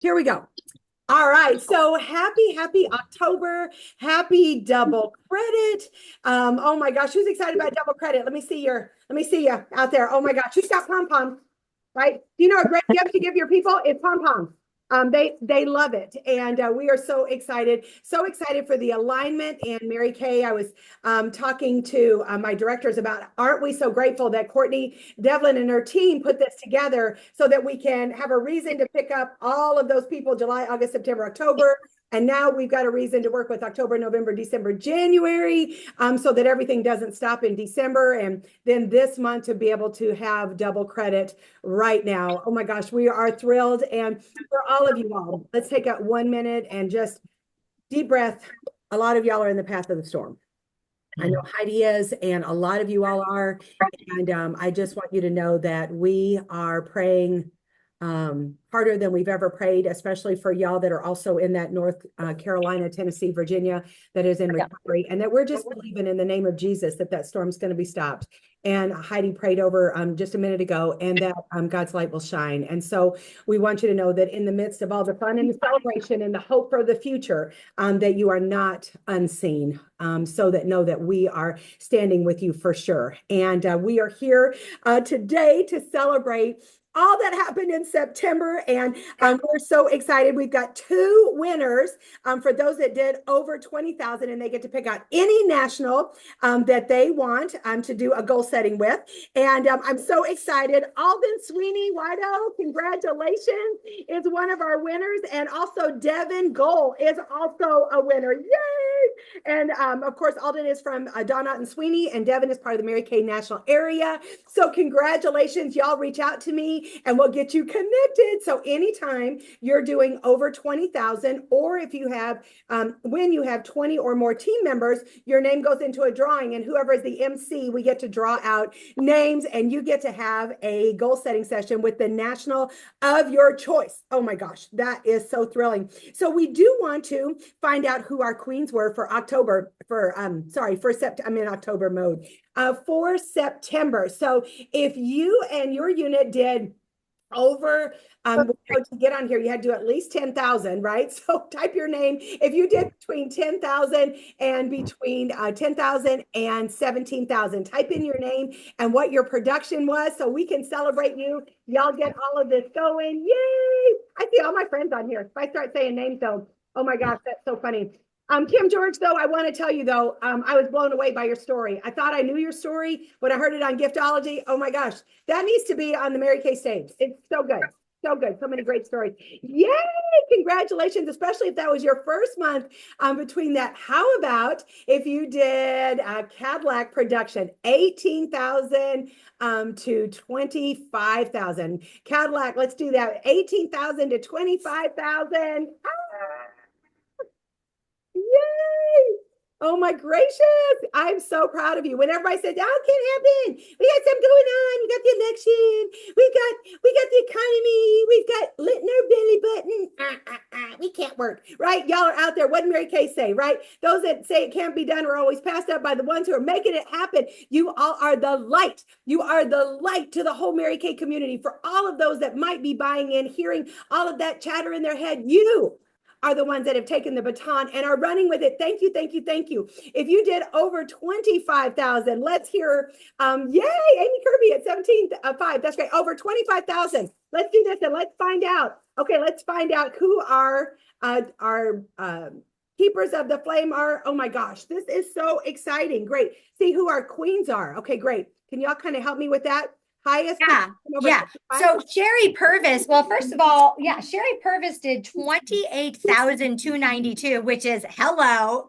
Here we go. All right. So happy October. Happy double credit. Oh my gosh, who's excited about double credit? Let me see you out there. Oh my gosh, who's got pom-pom? Right? Do you know a great gift to give your people? It's pom-pom. They love it, and we are so excited for the alignment. And Mary Kay, I was talking to my directors about, aren't we so grateful that Courtney Devlin and her team put this together so that we can have a reason to pick up all of those people July, August, September, October. And now we've got a reason to work with October, November, December, January, so that everything doesn't stop in December. And then this month to be able to have double credit right now. Oh my gosh, we are thrilled. And for all of you all, let's take a 1 minute and just deep breath. A lot of y'all are in the path of the storm. I know Heidi is, and a lot of you all are. And I just want you to know that we are praying harder than we've ever prayed, especially for y'all that are also in that North Carolina, Tennessee, Virginia, that is in recovery, and that we're just believing in the name of Jesus that storm's going to be stopped. And Heidi prayed over just a minute ago, and that God's light will shine. And so we want you to know that in the midst of all the fun and the celebration and the hope for the future, that you are not unseen. So that know that we are standing with you for sure. And we are here today to celebrate all that happened in September, and we're so excited. We've got 2 winners for those that did over 20,000, and they get to pick out any national that they want to do a goal setting with. And I'm so excited. Alden Sweeney Wido, congratulations, is one of our winners, and also Devin Goal is also a winner. Yay! And of course, Alden is from Donut and Sweeney, and Devin is part of the Mary Kay National Area. So congratulations, y'all. Reach out to me and we'll get you connected. So anytime you're doing over 20,000, or if you have, when you have 20 or more team members, your name goes into a drawing, and whoever is the MC, we get to draw out names, and you get to have a goal setting session with the national of your choice. Oh my gosh, that is so thrilling. So we do want to find out who our queens were for October, for September. I'm in October mode. For September. So if you and your unit did over to get on here, you had to do at least 10,000, right? So type your name. If you did between 10,000 and between 10,000 and 17,000, type in your name and what your production was so we can celebrate you. Y'all get all of this going. Yay! I see all my friends on here. If I start saying names though, oh my gosh, that's so funny. Kim George, though, I want to tell you, though, I was blown away by your story. I thought I knew your story, but I heard it on Giftology. Oh, my gosh. That needs to be on the Mary Kay stage. It's so good. So good. So many great stories. Yay! Congratulations, especially if that was your first month between that. How about if you did a Cadillac production, 18,000 to 25,000. Cadillac, let's do that. 18,000 to 25,000. Yay! Oh my gracious. I'm so proud of you. When everybody said, oh, it can't happen. We got something going on. We got the election. We got the economy. We've got lit in our belly button. We can't work, right? Y'all are out there. What did Mary Kay say, right? Those that say it can't be done are always passed up by the ones who are making it happen. You all are the light. You are the light to the whole Mary Kay community. For all of those that might be buying in, hearing all of that chatter in their head, you are the ones that have taken the baton and are running with it. Thank you, thank you, thank you. If you did over 25,000, let's hear, yay, Amy Kirby at 17.5. That's great. Over 25,000. Let's do this and let's find out. Okay, let's find out who our keepers of the flame are. Oh my gosh, this is so exciting. Great. See who our queens are. Okay, great. Can y'all kind of help me with that? Highest? Yeah. So Sherry Purvis, well, first of all, Sherry Purvis did 28,292, which is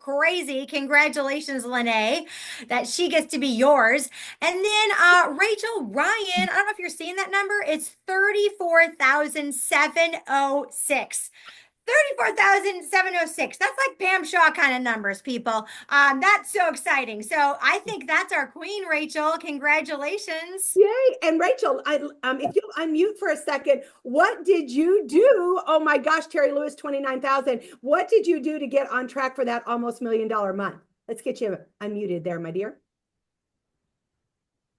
crazy. Congratulations, Lynnea, that she gets to be yours. And then Rachel Ryan, I don't know if you're seeing that number. It's 34,706. 34,706. That's like Pam Shaw kind of numbers, people. That's so exciting. So I think that's our queen, Rachel. Congratulations. Yay. And Rachel, if you'll unmute for a second, what did you do? Oh my gosh, Terry Lewis, 29,000. What did you do to get on track for that almost $1 million month? Let's get you unmuted there, my dear.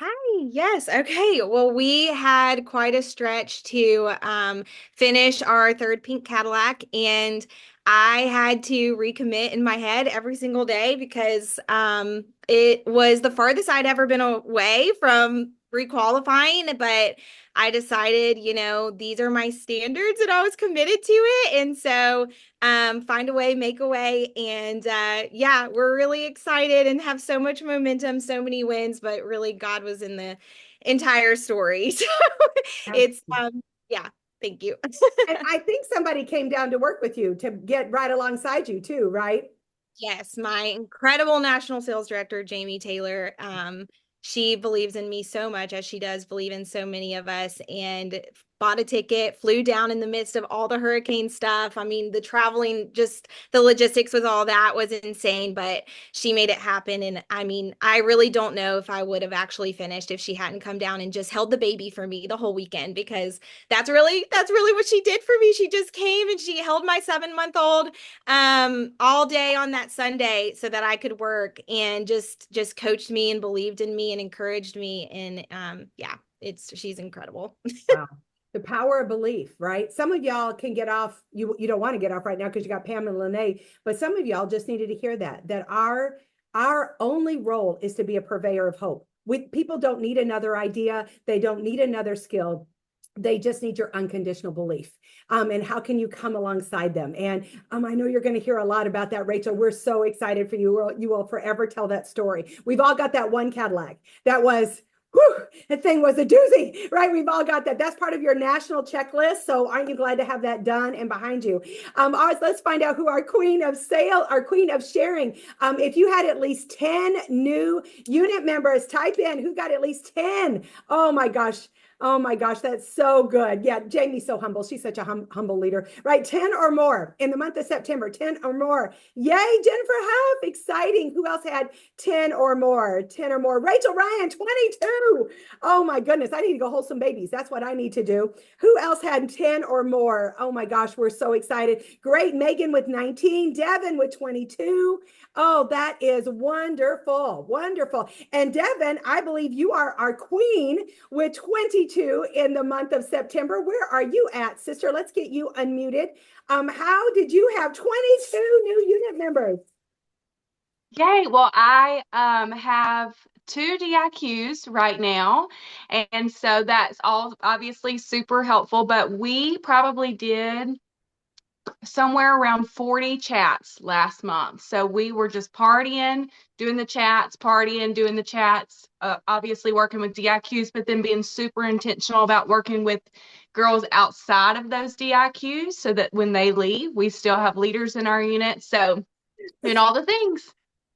Hi, Yes. Okay. Well, we had quite a stretch to finish our third pink Cadillac, and I had to recommit in my head every single day because it was the farthest I'd ever been away from requalifying. But I decided, these are my standards, and I was committed to it. And so find a way, make a way. And yeah, we're really excited and have so much momentum, so many wins, but really God was in the entire story. So it's, yeah, thank you. And I think somebody came down to work with you to get right alongside you too, right? Yes, my incredible national sales director, Jamie Taylor. She believes in me so much, as she does believe in so many of us, and bought a ticket, flew down in the midst of all the hurricane stuff. I mean, the traveling, just the logistics with all that was insane, but she made it happen. And I mean, I really don't know if I would have actually finished if she hadn't come down and just held the baby for me the whole weekend, because that's really what she did for me. She just came and she held my 7-month-old all day on that Sunday so that I could work, and just coached me and believed in me and encouraged me. And yeah, she's incredible. Wow. The power of belief, right? Some of y'all can get off, you don't want to get off right now because you got Pamela and Lynnea, but some of y'all just needed to hear that our only role is to be a purveyor of hope. People don't need another idea, they don't need another skill. They just need your unconditional belief. And how can you come alongside them? And I know you're going to hear a lot about that, Rachel. We're so excited for you. You will forever tell that story. We've all got that one Cadillac that was, whew, that thing was a doozy, right? We've all got that. That's part of your national checklist. So aren't you glad to have that done and behind you? All right, let's find out who our queen of sale, our queen of sharing. If you had at least 10 new unit members, type in who got at least 10. Oh my gosh. Oh my gosh, that's so good. Yeah, Jamie's so humble. She's such a humble leader, right? 10 or more in the month of September, 10 or more. Yay, Jennifer Huff, exciting. Who else had 10 or more? 10 or more. Rachel Ryan, 22. Oh my goodness, I need to go hold some babies. That's what I need to do. Who else had 10 or more? Oh my gosh, we're so excited. Great, Megan with 19, Devin with 22. Oh, that is wonderful, wonderful. And Devin, I believe you are our queen with 22 in the month of September. Where are you at, sister? Let's get you unmuted. How did you have 22 new unit members? Yay. Well, I have two DIQs right now. And so that's all obviously super helpful. But we probably did somewhere around 40 chats last month. So we were just partying, doing the chats, partying, doing the chats, obviously working with DIQs, but then being super intentional about working with girls outside of those DIQs so that when they leave, we still have leaders in our unit. So doing all the things.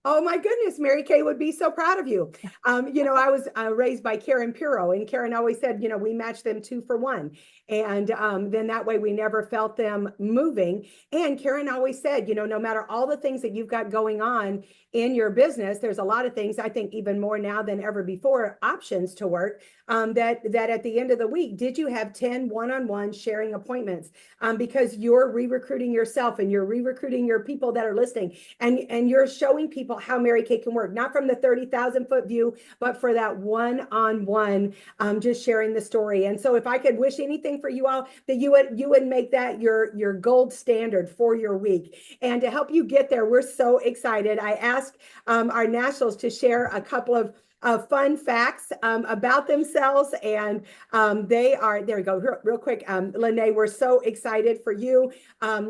Oh my goodness, Mary Kay would be so proud of you. I was raised by Karen Puro, and Karen always said, we match them 2 for 1. And then that way we never felt them moving. And Karen always said, no matter all the things that you've got going on in your business, there's a lot of things, I think even more now than ever before, options to work, that at the end of the week, did you have 10 one-on-one sharing appointments? Because you're re-recruiting yourself and you're re-recruiting your people that are listening, and you're showing people how Mary Kay can work, not from the 30,000 foot view, but for that one-on-one, just sharing the story. And so if I could wish anything for you all, that you would make that your gold standard for your week. And to help you get there, we're so excited. I asked our nationals to share a couple of fun facts about themselves, and they are, there we go, real quick. Lynnea, we're so excited for you.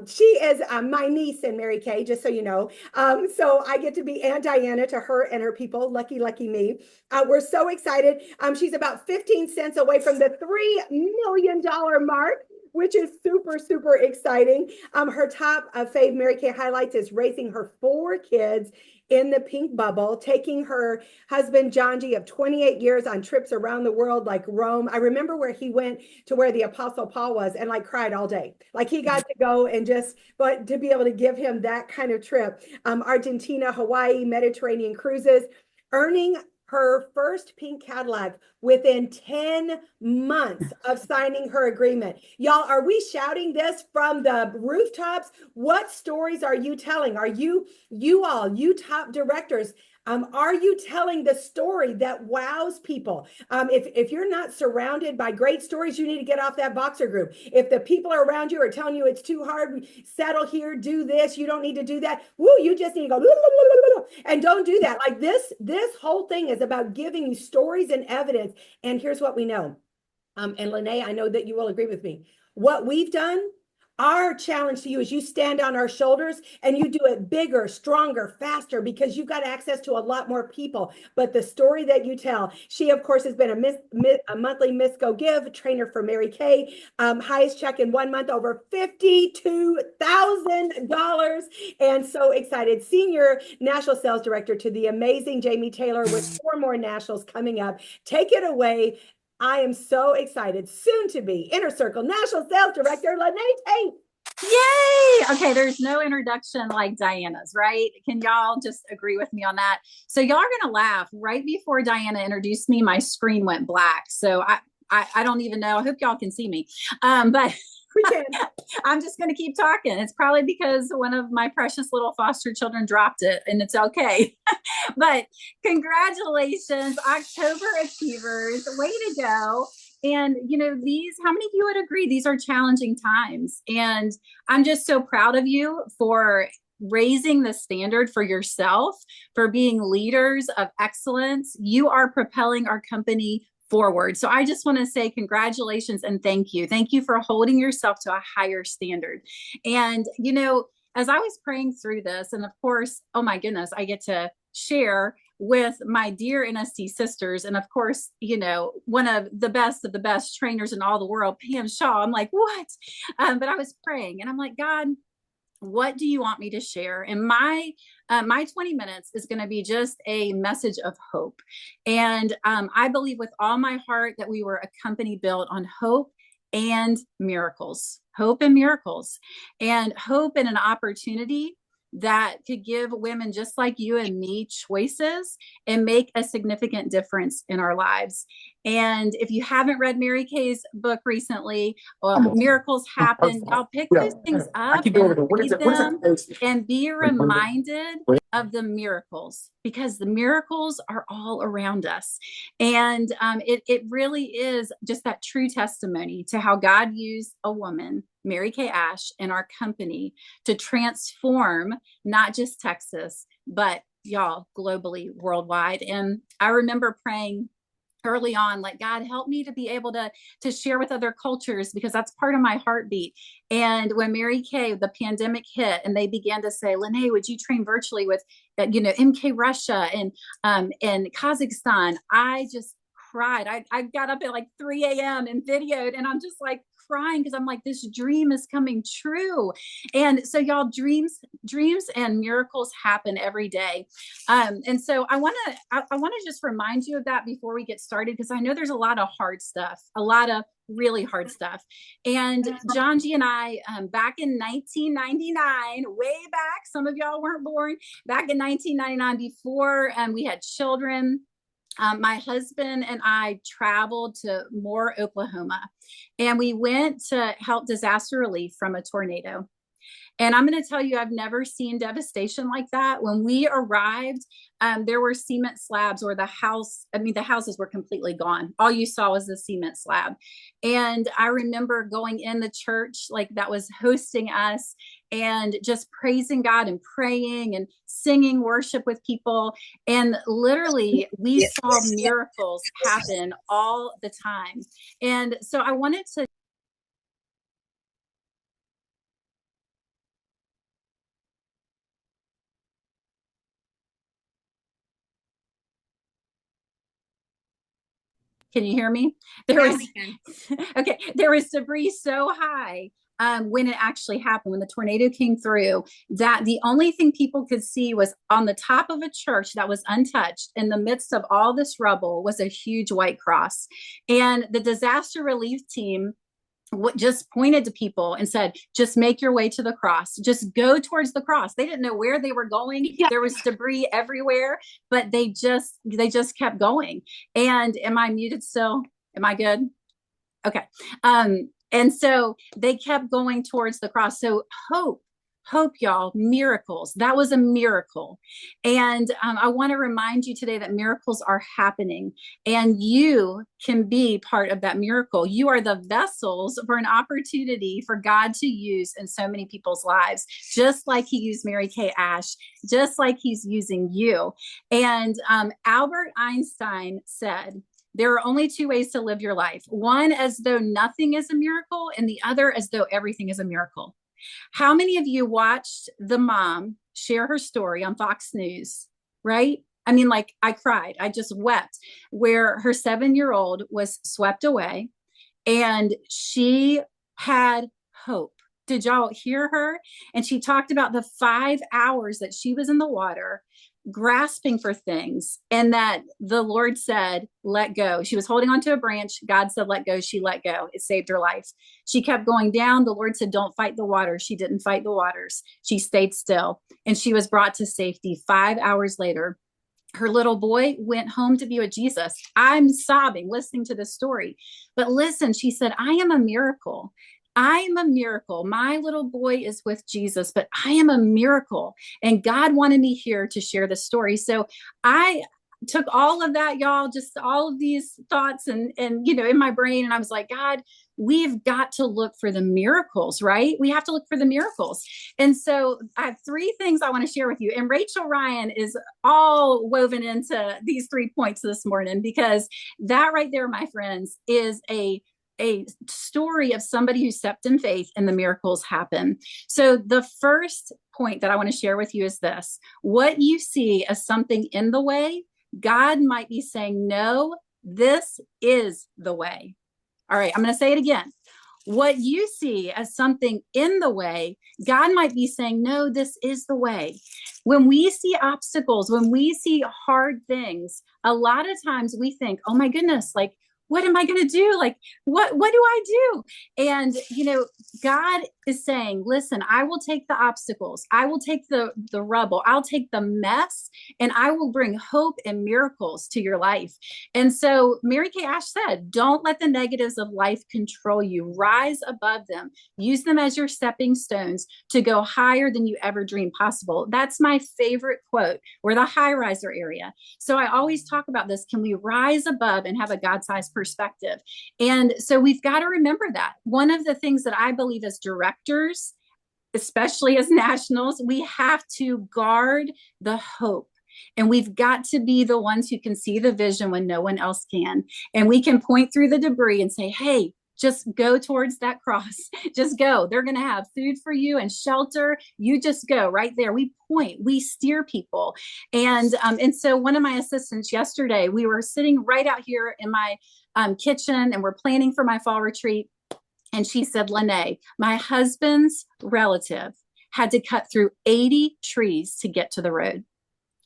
She is my niece in Mary Kay, just so you know. So I get to be Aunt Diana to her and her people. Lucky, lucky me. We're so excited. She's about 15 cents away from the $3 million mark, which is super, super exciting. Her top fave Mary Kay highlights is raising her 4 kids in the pink bubble, taking her husband, John G, of 28 years on trips around the world, like Rome. I remember where he went to where the Apostle Paul was and like cried all day. Like he got to go and but to be able to give him that kind of trip, Argentina, Hawaii, Mediterranean cruises, earning her first pink Cadillac within 10 months of signing her agreement. Y'all, are we shouting this from the rooftops? What stories are you telling? Are you top directors, Are you telling the story that wows people? If you're not surrounded by great stories, you need to get off that boxer group. If the people around you are telling you it's too hard, settle here, do this, you don't need to do that. Woo, you just need to go and don't do that. Like this whole thing is about giving you stories and evidence. And here's what we know. And Lynnea, I know that you will agree with me. What we've done, our challenge to you is you stand on our shoulders and you do it bigger, stronger, faster, because you've got access to a lot more people. But the story that you tell, she, of course, has been a monthly Miss Go Give trainer for Mary Kay. Highest check in 1 month, over $52,000. And so excited. Senior National Sales Director to the amazing Jamie Taylor with 4 more nationals coming up. Take it away. I am so excited. Soon to be Inner Circle National Sales Director, Lynnea Tate. Yay! Okay, there's no introduction like Diana's, right? Can y'all just agree with me on that? So y'all are gonna laugh. Right before Diana introduced me, my screen went black. So I don't even know. I hope y'all can see me. But We can. I'm just going to keep talking. It's probably because one of my precious little foster children dropped it, and it's okay. But congratulations, October Achievers. Way to go. And, you know, how many of you would agree these are challenging times? And I'm just so proud of you for raising the standard for yourself, for being leaders of excellence. You are propelling our company forward. So I just want to say congratulations and thank you. Thank you for holding yourself to a higher standard. And, you know, as I was praying through this, and of course, oh my goodness, I get to share with my dear NSD sisters. And of course, you know, one of the best trainers in all the world, Pam Shaw. I'm like, what? But I was praying and I'm like, God, what do you want me to share? And my 20 minutes is going to be just a message of hope. And I believe with all my heart that we were a company built on hope and miracles, hope and miracles, and hope and an opportunity that could give women just like you and me choices and make a significant difference in our lives. And if you haven't read Mary Kay's book recently, Miracles Happen, y'all pick those things up and read them and be reminded of the miracles, because the miracles are all around us. And it really is just that true testimony to how God used a woman, Mary Kay Ash, and our company to transform not just Texas, but y'all globally, worldwide. And I remember praying early on, like, God, help me to be able to share with other cultures, because that's part of my heartbeat. And when Mary Kay, the pandemic hit, and they began to say, Lynnea, would you train virtually with, MK Russia and Kazakhstan? I just cried. I got up at like 3 a.m. and videoed, and I'm just like crying because I'm like, this dream is coming true. And so y'all, dreams and miracles happen every day. And so I want to just remind you of that before we get started, because I know there's a lot of hard stuff, a lot of really hard stuff. And John G and I, back in 1999, way back, some of y'all weren't born, back in 1999, before we had children, my husband and I traveled to Moore, Oklahoma, and we went to help disaster relief from a tornado. And I'm going to tell you, I've never seen devastation like that. When we arrived, there were cement slabs, or the houses were completely gone. All you saw was the cement slab. And I remember going in the church that was hosting us and just praising God and praying and singing worship with people. And literally we saw miracles happen all the time. And so I wanted to Can you hear me? There was debris so high when it actually happened, when the tornado came through, that the only thing people could see was on the top of a church that was untouched. In the midst of all this rubble was a huge white cross. And the disaster relief team just pointed to people and said, just make your way to the cross. Just go towards the cross. They didn't know where they were going. Yeah. There was debris everywhere, but they just kept going. And am I muted still? Am I good? Okay. And so they kept going towards the cross. So hope Hope, y'all, miracles. That was a miracle. And I want to remind you today that miracles are happening and you can be part of that miracle. You are the vessels for an opportunity for God to use in so many people's lives, just like he used Mary Kay Ash, just like he's using you. And Albert Einstein said, there are only two ways to live your life. One as though nothing is a miracle, and the other as though everything is a miracle. How many of you watched the mom share her story on Fox News, right? I mean, like, I cried. I just wept, where her 7-year-old was swept away and she had hope. Did y'all hear her? And she talked about the 5 hours that she was in the water grasping for things, and that the Lord said, let go. She was holding onto a branch. God said, let go. She let go. It saved her life. She kept going down. The Lord said, don't fight the water. She didn't fight the waters. She stayed still, and she was brought to safety. 5 hours later, her little boy went home to be with Jesus. I'm sobbing listening to this story. But listen, she said, I am a miracle. I am a miracle. My little boy is with Jesus, but I am a miracle. And God wanted me here to share the story. So I took all of that, y'all, just all of these thoughts and in my brain. And I was like, God, we've got to look for the miracles, right? We have to look for the miracles. And so I have 3 things I want to share with you. And Rachel Ryan is all woven into these 3 points this morning, because that right there, my friends, is a story of somebody who stepped in faith and the miracles happen. So the first point that I want to share with you is this: what you see as something in the way, God might be saying, no, this is the way. All right, I'm going to say it again. What you see as something in the way, God might be saying, no, this is the way. When we see obstacles, when we see hard things, a lot of times we think, oh my goodness, like, what am I going to do? Like, what do I do? And, God is saying, listen, I will take the obstacles. I will take the rubble. I'll take the mess, and I will bring hope and miracles to your life. And so Mary Kay Ash said, don't let the negatives of life control you. Rise above them. Use them as your stepping stones to go higher than you ever dreamed possible. That's my favorite quote. We're the high riser area. So I always talk about this. Can we rise above and have a God-sized perspective? And so we've got to remember that. One of the things that I believe as directors, especially as nationals, we have to guard the hope. And we've got to be the ones who can see the vision when no one else can. And we can point through the debris and say, hey, just go towards that cross. Just go. They're going to have food for you and shelter. You just go right there. We point, we steer people. And so one of my assistants yesterday, we were sitting right out here in my kitchen, and we're planning for my fall retreat. And she said, Lynnea, my husband's relative had to cut through 80 trees to get to the road.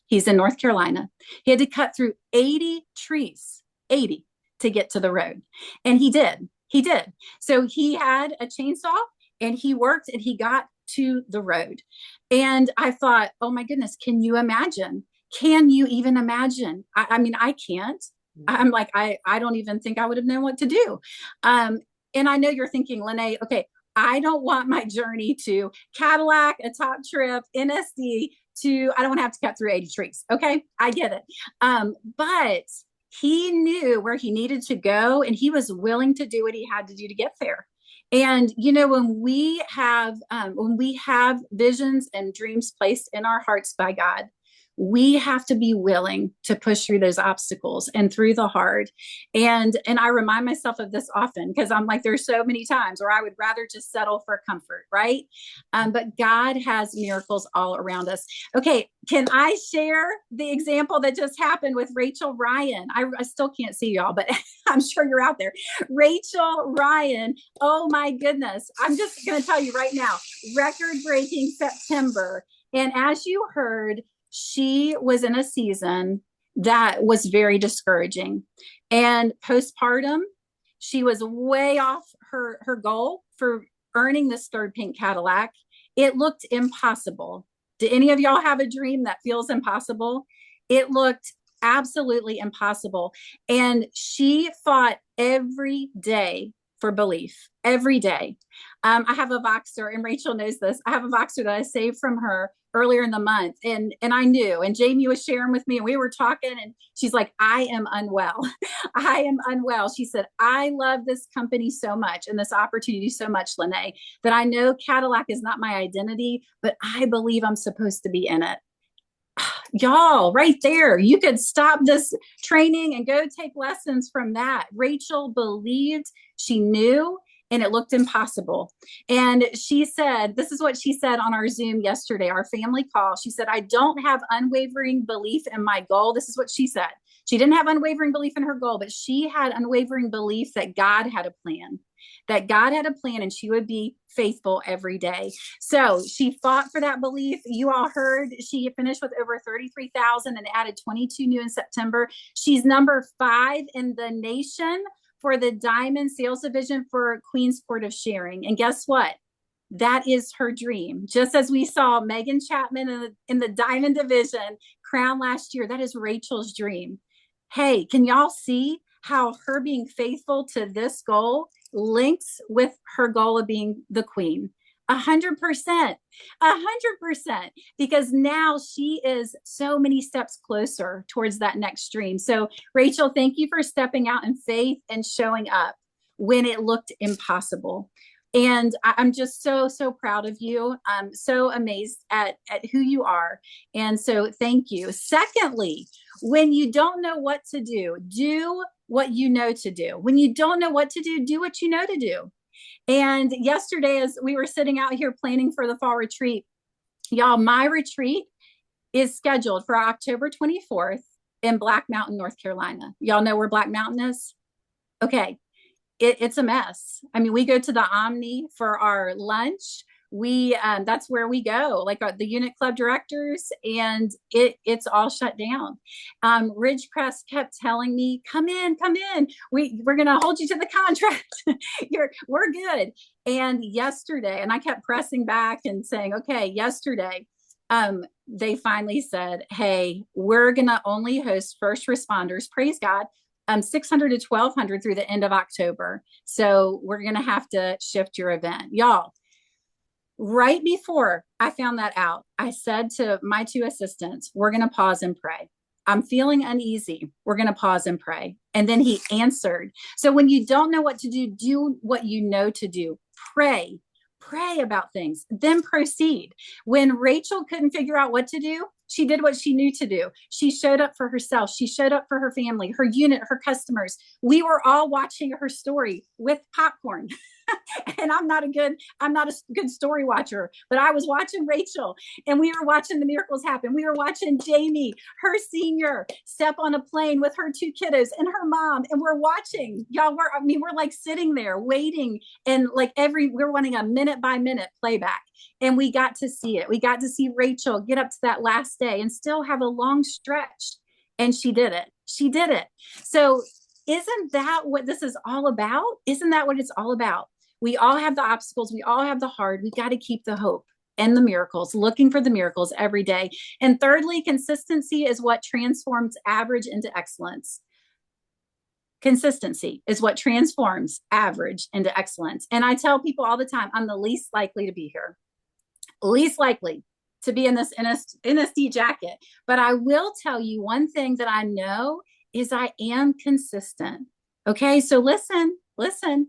He's in North Carolina. He had to cut through 80 trees, 80 to get to the road. And he did. He did. So he had a chainsaw and he worked and he got to the road. And I thought, oh my goodness, can you imagine? Can you even imagine? I mean, I can't. I'm like, I don't even think I would have known what to do. And I know you're thinking, Lynnea, okay, I don't want my journey to Cadillac, a top trip, NSD I don't want to have to cut through 80 trees. Okay, I get it. But he knew where he needed to go, and he was willing to do what he had to do to get there. And, when we have visions and dreams placed in our hearts by God, we have to be willing to push through those obstacles and through the hard. And I remind myself of this often, because I'm like, there's so many times where I would rather just settle for comfort, right? But God has miracles all around us. Okay, can I share the example that just happened with Rachel Ryan? I still can't see y'all, but I'm sure you're out there. Rachel Ryan, oh my goodness. I'm just going to tell you right now, record-breaking September. And as you heard, she was in a season that was very discouraging. And postpartum, she was way off her goal for earning this third pink Cadillac. It looked impossible. Do any of y'all have a dream that feels impossible? It looked absolutely impossible. And she fought every day for belief every day. I have a Voxer, and Rachel knows this. I have a Voxer that I saved from her earlier in the month, and I knew, and Jamie was sharing with me, and we were talking, and she's like, I am unwell. I am unwell. She said, I love this company so much and this opportunity so much, Lynnea, that I know Cadillac is not my identity, but I believe I'm supposed to be in it. Y'all, right there, you could stop this training and go take lessons from that. Rachel believed, she knew, and it looked impossible. And she said, this is what she said on our Zoom yesterday, our family call. She said, I don't have unwavering belief in my goal. This is what she said. She didn't have unwavering belief in her goal, but she had unwavering belief that God had a plan, and she would be faithful every day. So she fought for that belief. You all heard she finished with over 33,000 and added 22 new in September. She's number 5 in the nation for the Diamond Sales Division for Queen's Court of Sharing. And guess what? That is her dream. Just as we saw Megan Chapman in the Diamond Division crowned last year, that is Rachel's dream. Hey, can y'all see how her being faithful to this goal links with her goal of being the queen? 100%, because now she is so many steps closer towards that next dream. So Rachel, thank you for stepping out in faith and showing up when it looked impossible. And I'm just so proud of you. I'm so amazed at who you are. And so thank you. Secondly, when you don't know what to do, do what you know to do. When you don't know what to do, do what you know to do. And yesterday, as we were sitting out here planning for the fall retreat, y'all, my retreat is scheduled for October 24th in Black Mountain, North Carolina. Y'all know where Black Mountain is? Okay. It's a mess. I mean, we go to the Omni for our lunch. That's where we go, like the unit club directors, and it's all shut down. Ridgecrest kept telling me, come in. We're going to hold you to the contract. We're good. And yesterday, and I kept pressing back and saying, okay, yesterday, they finally said, hey, we're going to only host first responders. Praise God. 600 to 1,200 through the end of October. So we're going to have to shift your event. Y'all, right before I found that out, I said to my 2 assistants, we're going to pause and pray. I'm feeling uneasy. We're going to pause and pray. And then he answered. So when you don't know what to do, do what you know to do. Pray about things, then proceed. When Rachel couldn't figure out what to do, she did what she knew to do. She showed up for herself. She showed up for her family, her unit, her customers. We were all watching her story with popcorn. And I'm not a good story watcher, but I was watching Rachel, and we were watching the miracles happen. We were watching Jamie, her senior, step on a plane with her 2 kiddos and her mom. And we're watching, y'all, we're like sitting there waiting, and like we're wanting a minute by minute playback. And we got to see it. We got to see Rachel get up to that last day and still have a long stretch. And she did it. So isn't that what this is all about? Isn't that what it's all about? We all have the obstacles. We all have the hard. We got to keep the hope and the miracles, looking for the miracles every day. And thirdly, consistency is what transforms average into excellence. Consistency is what transforms average into excellence. And I tell people all the time, I'm the least likely to be here, least likely to be in this NSD jacket. But I will tell you one thing that I know is I am consistent. Okay, so listen,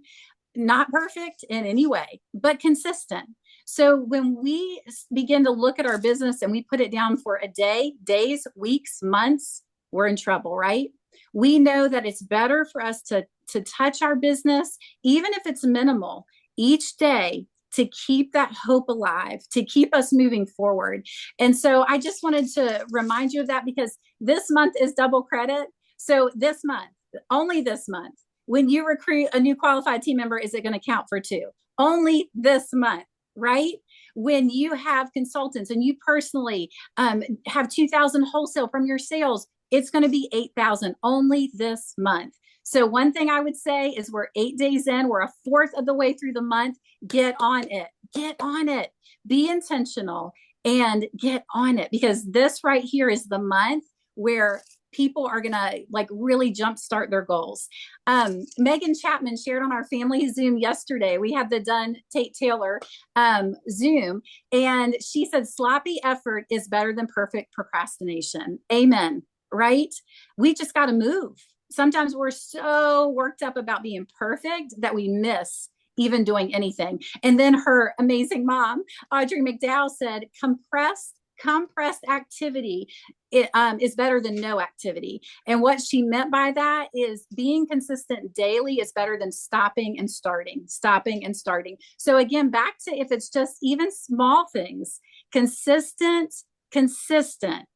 not perfect in any way, but consistent. So when we begin to look at our business and we put it down for a day, days, weeks, months, we're in trouble, right? We know that it's better for us to touch our business, even if it's minimal, each day, to keep that hope alive, to keep us moving forward. And so I just wanted to remind you of that, because this month is double credit. So this month, only this month, when you recruit a new qualified team member, is it going to count for 2? Only this month, right? When you have consultants and you personally have 2,000 wholesale from your sales, it's going to be 8,000 only this month. So one thing I would say is we're 8 days in, we're a fourth of the way through the month. Get on it, be intentional and get on it, because this right here is the month where people are going to like really jumpstart their goals. Megan Chapman shared on our family Zoom yesterday. We had the Done Tate Taylor Zoom, and she said, sloppy effort is better than perfect procrastination. Amen. Right? We just got to move. Sometimes we're so worked up about being perfect that we miss even doing anything. And then her amazing mom, Audrey McDowell, said, compressed activity is better than no activity. And what she meant by that is being consistent daily is better than stopping and starting. So again, back to if it's just even small things, consistent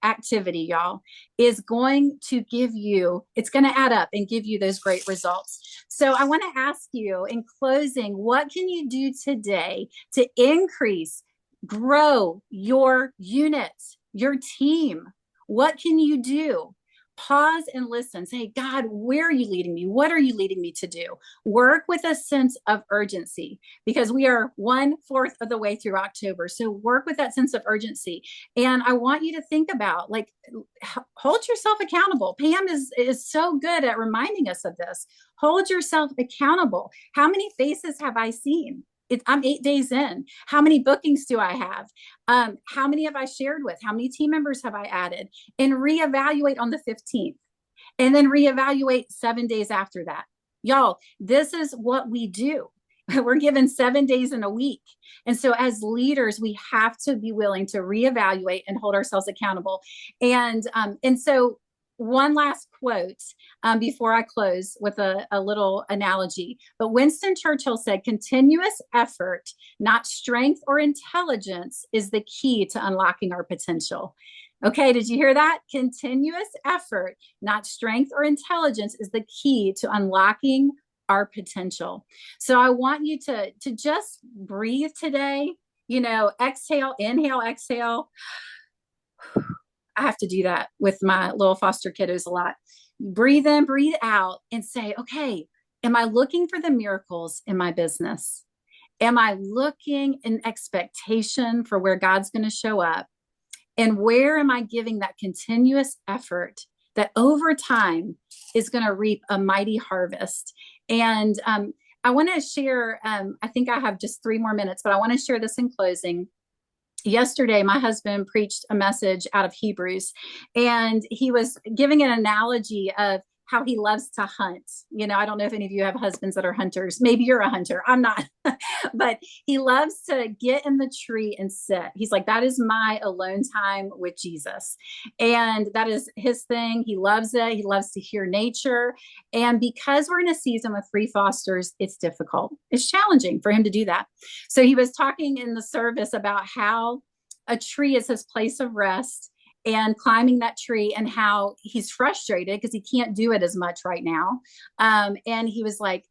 activity, y'all, is going to give you, it's going to add up and give you those great results. So I want to ask you in closing, what can you do today to increase, grow your units, your team? What can you do? Pause and listen. Say, God, where are you leading me? What are you leading me to do? Work with a sense of urgency, because we are 1/4 of the way through October. So work with that sense of urgency. And I want you to think about, like, hold yourself accountable. Pam is so good at reminding us of this. Hold yourself accountable. How many faces have I seen? I'm 8 days in. How many bookings do I have? How many have I shared with? How many team members have I added? And reevaluate on the 15th. And then reevaluate 7 days after that. Y'all, this is what we do. We're given 7 days in a week. And so as leaders, we have to be willing to reevaluate and hold ourselves accountable. And so one last quote before I close with a little analogy. But Winston Churchill said, continuous effort, not strength or intelligence, is the key to unlocking our potential. Okay, did you hear that? Continuous effort, not strength or intelligence, is the key to unlocking our potential. So I want you to just breathe today. Exhale, inhale, exhale. I have to do that with my little foster kiddos a lot. Breathe in, breathe out, and say, okay, am I looking for the miracles in my business? Am I looking in expectation for where God's going to show up? And where am I giving that continuous effort that over time is going to reap a mighty harvest? And I want to share, I think I have just 3 more minutes, but I want to share this in closing. Yesterday, my husband preached a message out of Hebrews, and he was giving an analogy of how he loves to hunt. I don't know if any of you have husbands that are hunters. Maybe you're a hunter. I'm not. But he loves to get in the tree and sit. He's like, that is my alone time with Jesus. And that is his thing. He loves it. He loves to hear nature. And because we're in a season with 3 fosters, it's difficult. It's challenging for him to do that. So he was talking in the service about how a tree is his place of rest, and climbing that tree, and how he's frustrated because he can't do it as much right now. And he was like,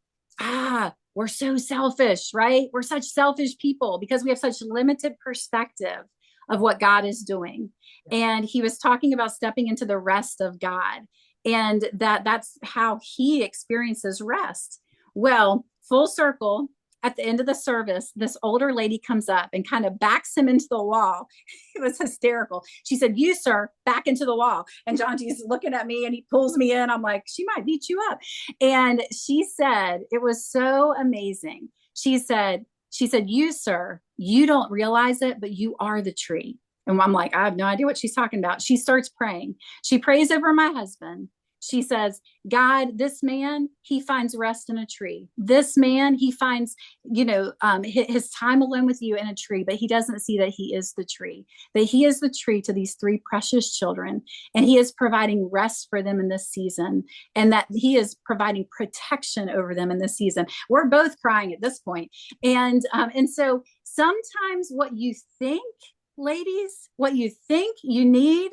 we're so selfish, right? We're such selfish people because we have such limited perspective of what God is doing. And he was talking about stepping into the rest of God, and that's how he experiences rest. Well, full circle, at the end of the service, this older lady comes up and kind of backs him into the wall. It was hysterical. She said, you, sir, back into the wall. And John G's looking at me and he pulls me in. I'm like, she might beat you up. And she said, it was so amazing. She said, you, sir, you don't realize it, but you are the tree. And I'm like, I have no idea what she's talking about. She starts praying. She prays over my husband. She says, God, this man, he finds rest in a tree. This man, he finds, his time alone with you in a tree, but he doesn't see that he is the tree, that he is the tree to these 3 precious children. And he is providing rest for them in this season, and that he is providing protection over them in this season. We're both crying at this point. And so sometimes what you think, ladies, what you think you need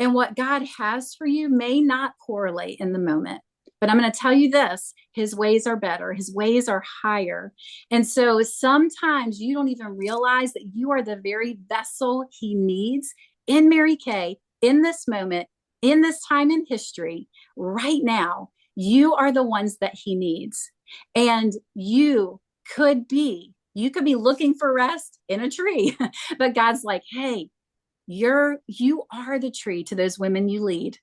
and what God has for you may not correlate in the moment. But I'm going to tell you this, his ways are better. His ways are higher. And so sometimes you don't even realize that you are the very vessel he needs in Mary Kay, in this moment, in this time in history, right now. You are the ones that he needs. And you could be looking for rest in a tree, but God's like, hey, you are the tree to those women you lead.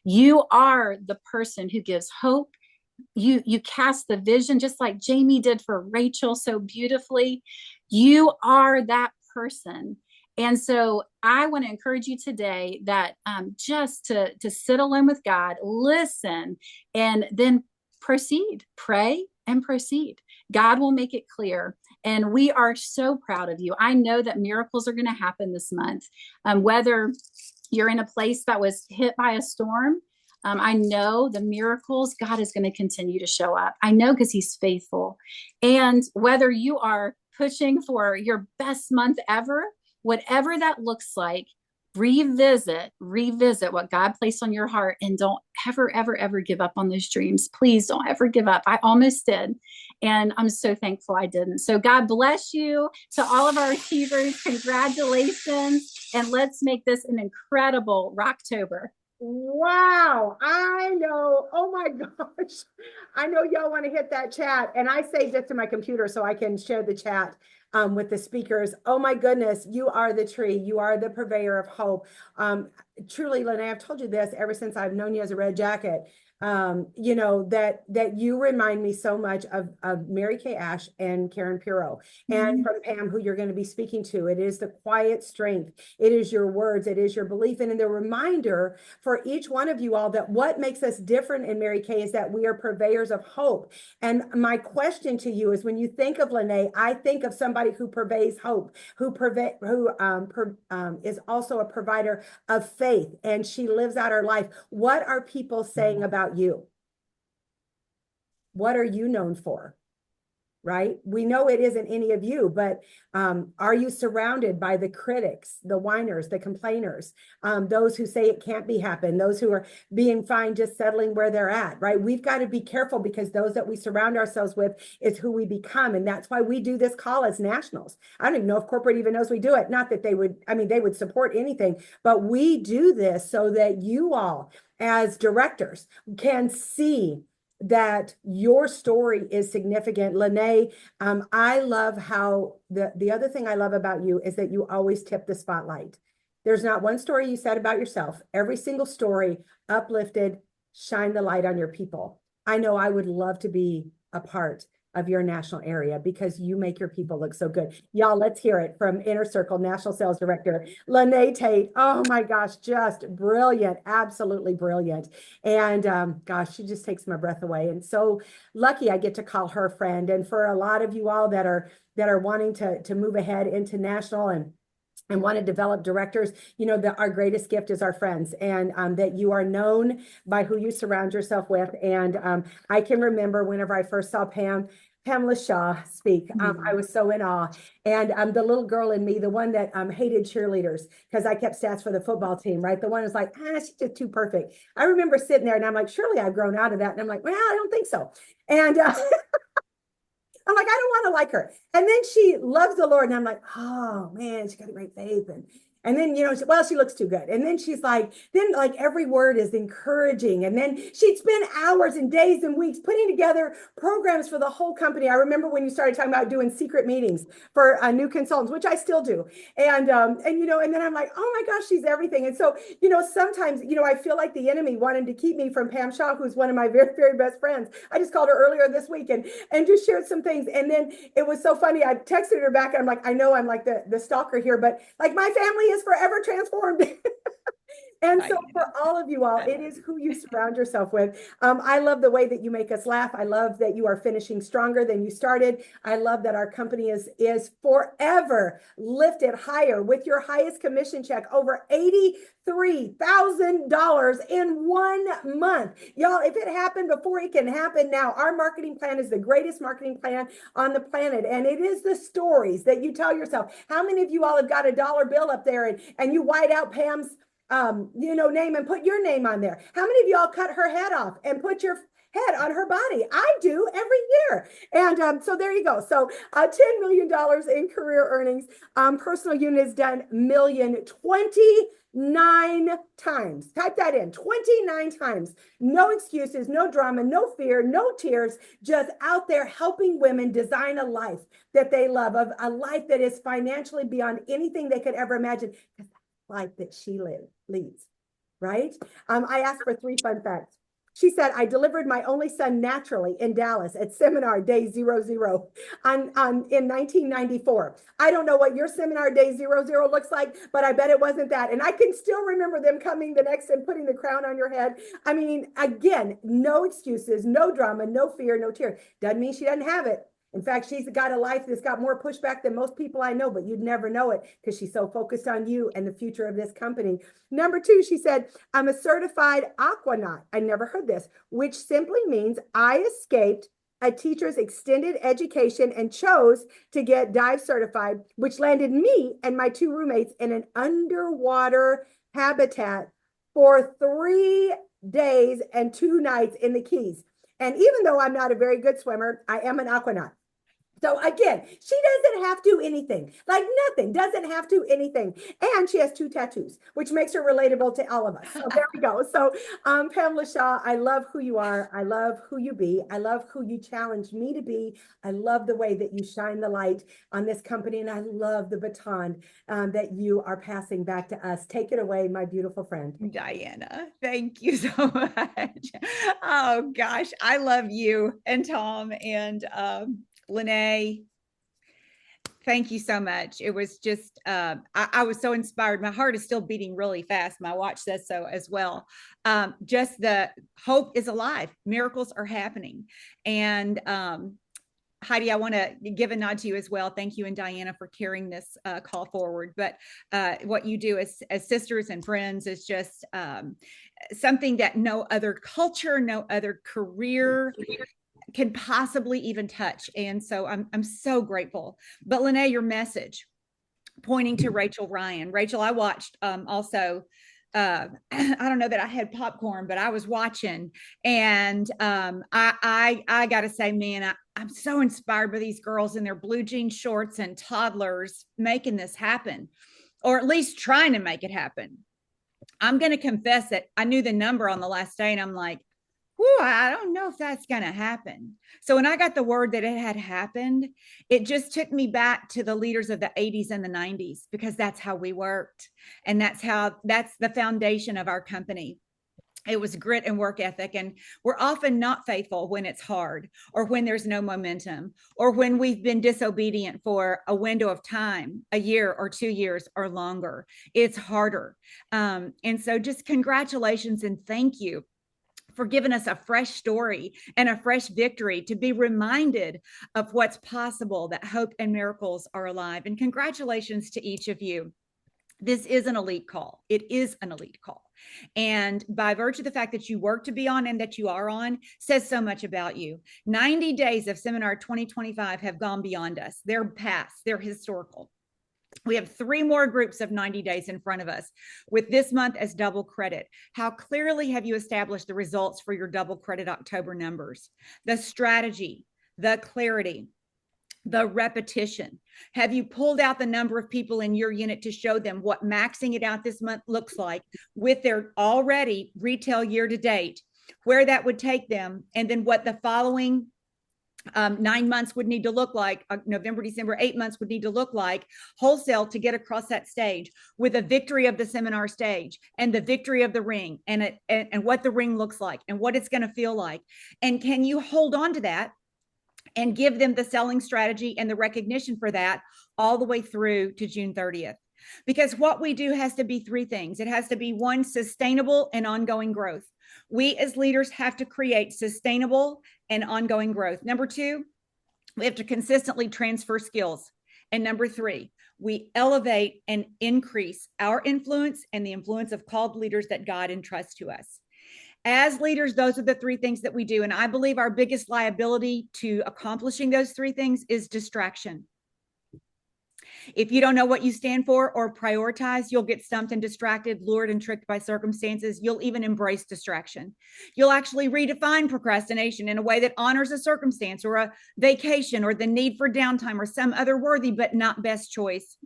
You are the person who gives hope. You cast the vision, just like Jamie did for Rachel so beautifully. You are that person. And so I want to encourage you today that just to sit alone with God, listen, and then proceed, pray and proceed. God will make it clear. And we are so proud of you. I know that miracles are going to happen this month. Whether you're in a place that was hit by a storm, I know the miracles, God is going to continue to show up. I know because he's faithful. And whether you are pushing for your best month ever, whatever that looks like, revisit what God placed on your heart, and don't ever give up on those dreams. Please don't ever give up. I almost did. And I'm so thankful I didn't. So God bless you. To all of our achievers, congratulations. And let's make this an incredible Rocktober. Wow, I know. Oh my gosh. I know y'all want to hit that chat, and I saved it to my computer so I can share the chat with the speakers. Oh my goodness, you are the tree. You are the purveyor of hope. Truly, Lynnea, I've told you this ever since I've known you as a Red Jacket. You know, that you remind me so much of Mary Kay Ash and Karen Puro, and from Pam, who you're going to be speaking to. It is the quiet strength. It is your words. It is your belief. And the reminder for each one of you all that what makes us different in Mary Kay is that we are purveyors of hope. And my question to you is, when you think of Lynnea, I think of somebody who purveys hope, who is also a provider of faith, and she lives out her life. What are people saying about you? What are you known for? Right? We know it isn't any of you, but are you surrounded by the critics, the whiners, the complainers, those who say it can't be happened, those who are being fine just settling where they're at, right? We've got to be careful, because those that we surround ourselves with is who we become. And that's why we do this call as nationals. I don't even know if corporate even knows we do it. Not that they would, I mean, they would support anything, but we do this so that you all as directors can see that your story is significant. Lynnea, I love how the other thing I love about you is that you always tip the spotlight. There's not one story you said about yourself. Every single story uplifted, shine the light on your people. I know I would love to be a part of your national area, because you make your people look so good. Y'all, let's hear it from Inner Circle National Sales Director, Lynnea Tate. Oh my gosh, just brilliant, absolutely brilliant. And gosh, she just takes my breath away. And so lucky I get to call her friend. And for a lot of you all that are wanting to move ahead into national and want to develop directors, you know, that our greatest gift is our friends, and that you are known by who you surround yourself with. And I can remember whenever I first saw Pamela Shaw speak, I was so in awe. And the little girl in me, the one that hated cheerleaders because I kept stats for the football team, right? The one was like, she's just too perfect. I remember sitting there and I'm like, surely I've grown out of that. And I'm like, well, I don't think so. And I'm like, I don't want to like her. And then she loves the Lord. And I'm like, oh man, she got a great faith. And then, you know, she looks too good. And then she's like, every word is encouraging. And then she'd spend hours and days and weeks putting together programs for the whole company. I remember when you started talking about doing secret meetings for new consultants, which I still do. And you know, and then I'm like, oh my gosh, she's everything. And so, you know, sometimes, you know, I feel like the enemy wanted to keep me from Pam Shaw, who's one of my very, very best friends. I just called her earlier this week and just shared some things. And then it was so funny. I texted her back and I'm like, I know I'm like the stalker here, but like my family is forever transformed. And so for all of you all, it is who you surround yourself with. I love the way that you make us laugh. I love that you are finishing stronger than you started. I love that our company is forever lifted higher with your highest commission check, over $83,000 in 1 month. Y'all, if it happened before, it can happen now. Our marketing plan is the greatest marketing plan on the planet. And it is the stories that you tell yourself. How many of you all have got a dollar bill up there and you white out Pam's you know, name and put your name on there? How many of y'all cut her head off and put your head on her body? I do every year. And so there you go. So $10 million in career earnings. Personal unit is done million 29 times. Type that in, 29 times. No excuses, no drama, no fear, no tears, just out there helping women design a life that they love, of a life that is financially beyond anything they could ever imagine. Life that she leads. right? I asked for 3 fun facts. She said, I delivered my only son naturally in Dallas at seminar day 00 in 1994. I don't know what your seminar day 00 looks like, but I bet it wasn't that. And I can still remember them coming the next and putting the crown on your head. I mean, again, no excuses, no drama, no fear, no tears. Doesn't mean she doesn't have it. In fact, she's got a life that's got more pushback than most people I know, but you'd never know it because she's so focused on you and the future of this company. Number 2, she said, I'm a certified aquanaut. I never heard this, which simply means I escaped a teacher's extended education and chose to get dive certified, which landed me and my 2 roommates in an underwater habitat for 3 days and 2 nights in the Keys. And even though I'm not a very good swimmer, I am an aquanaut. So again, she doesn't have to anything, like nothing, doesn't have to anything. And she has 2 tattoos, which makes her relatable to all of us. So there we go. So Pamela Shaw, I love who you are. I love who you be. I love who you challenged me to be. I love the way that you shine the light on this company. And I love the baton that you are passing back to us. Take it away, my beautiful friend. Diana, thank you so much. Oh gosh, I love you and Tom and Lynnea, thank you so much. It was just, I was so inspired. My heart is still beating really fast. My watch says so as well. Just the hope is alive. Miracles are happening. And Heidi, I want to give a nod to you as well. Thank you and Diana for carrying this call forward. But what you do as sisters and friends is just something that no other culture, no other career can possibly even touch. And so I'm so grateful. But Lynnea, your message pointing to Rachel Ryan. Rachel, I watched also, I don't know that I had popcorn, but I was watching. And I got to say, man, I'm so inspired by these girls in their blue jean shorts and toddlers making this happen, or at least trying to make it happen. I'm going to confess that I knew the number on the last day and I'm like, whew, I don't know if that's going to happen. So when I got the word that it had happened, it just took me back to the leaders of the 80s and the 90s, because that's how we worked. And that's the foundation of our company. It was grit and work ethic. And we're often not faithful when it's hard, or when there's no momentum, or when we've been disobedient for a window of time, a year or 2 years or longer. It's harder. And so just congratulations and thank you for giving us a fresh story and a fresh victory, to be reminded of what's possible, that hope and miracles are alive. And congratulations to each of you. This is an elite call. It is an elite call. And by virtue of the fact that you work to be on and that you are on, says so much about you. 90 days of Seminar 2025 have gone beyond us. They're past, they're historical. We have 3 more groups of 90 days in front of us, with this month as double credit. How clearly have you established the results for your double credit October numbers? The strategy, the clarity, the repetition. Have you pulled out the number of people in your unit to show them what maxing it out this month looks like with their already retail year to date, where that would take them, and then what the following 9 months would need to look like, November, December, 8 months would need to look like wholesale to get across that stage, with a victory of the seminar stage and the victory of the ring, and what the ring looks like and what it's going to feel like. And can you hold on to that and give them the selling strategy and the recognition for that all the way through to June 30th? Because what we do has to be 3 things. It has to be 1, sustainable and ongoing growth. We as leaders have to create sustainable and ongoing growth. Number 2, we have to consistently transfer skills. And number 3, we elevate and increase our influence and the influence of called leaders that God entrusts to us. As leaders, those are the 3 things that we do. And I believe our biggest liability to accomplishing those 3 things is distraction. If you don't know what you stand for or prioritize, you'll get stumped and distracted, lured and tricked by circumstances. You'll even embrace distraction. You'll actually redefine procrastination in a way that honors a circumstance or a vacation or the need for downtime or some other worthy but not best choice.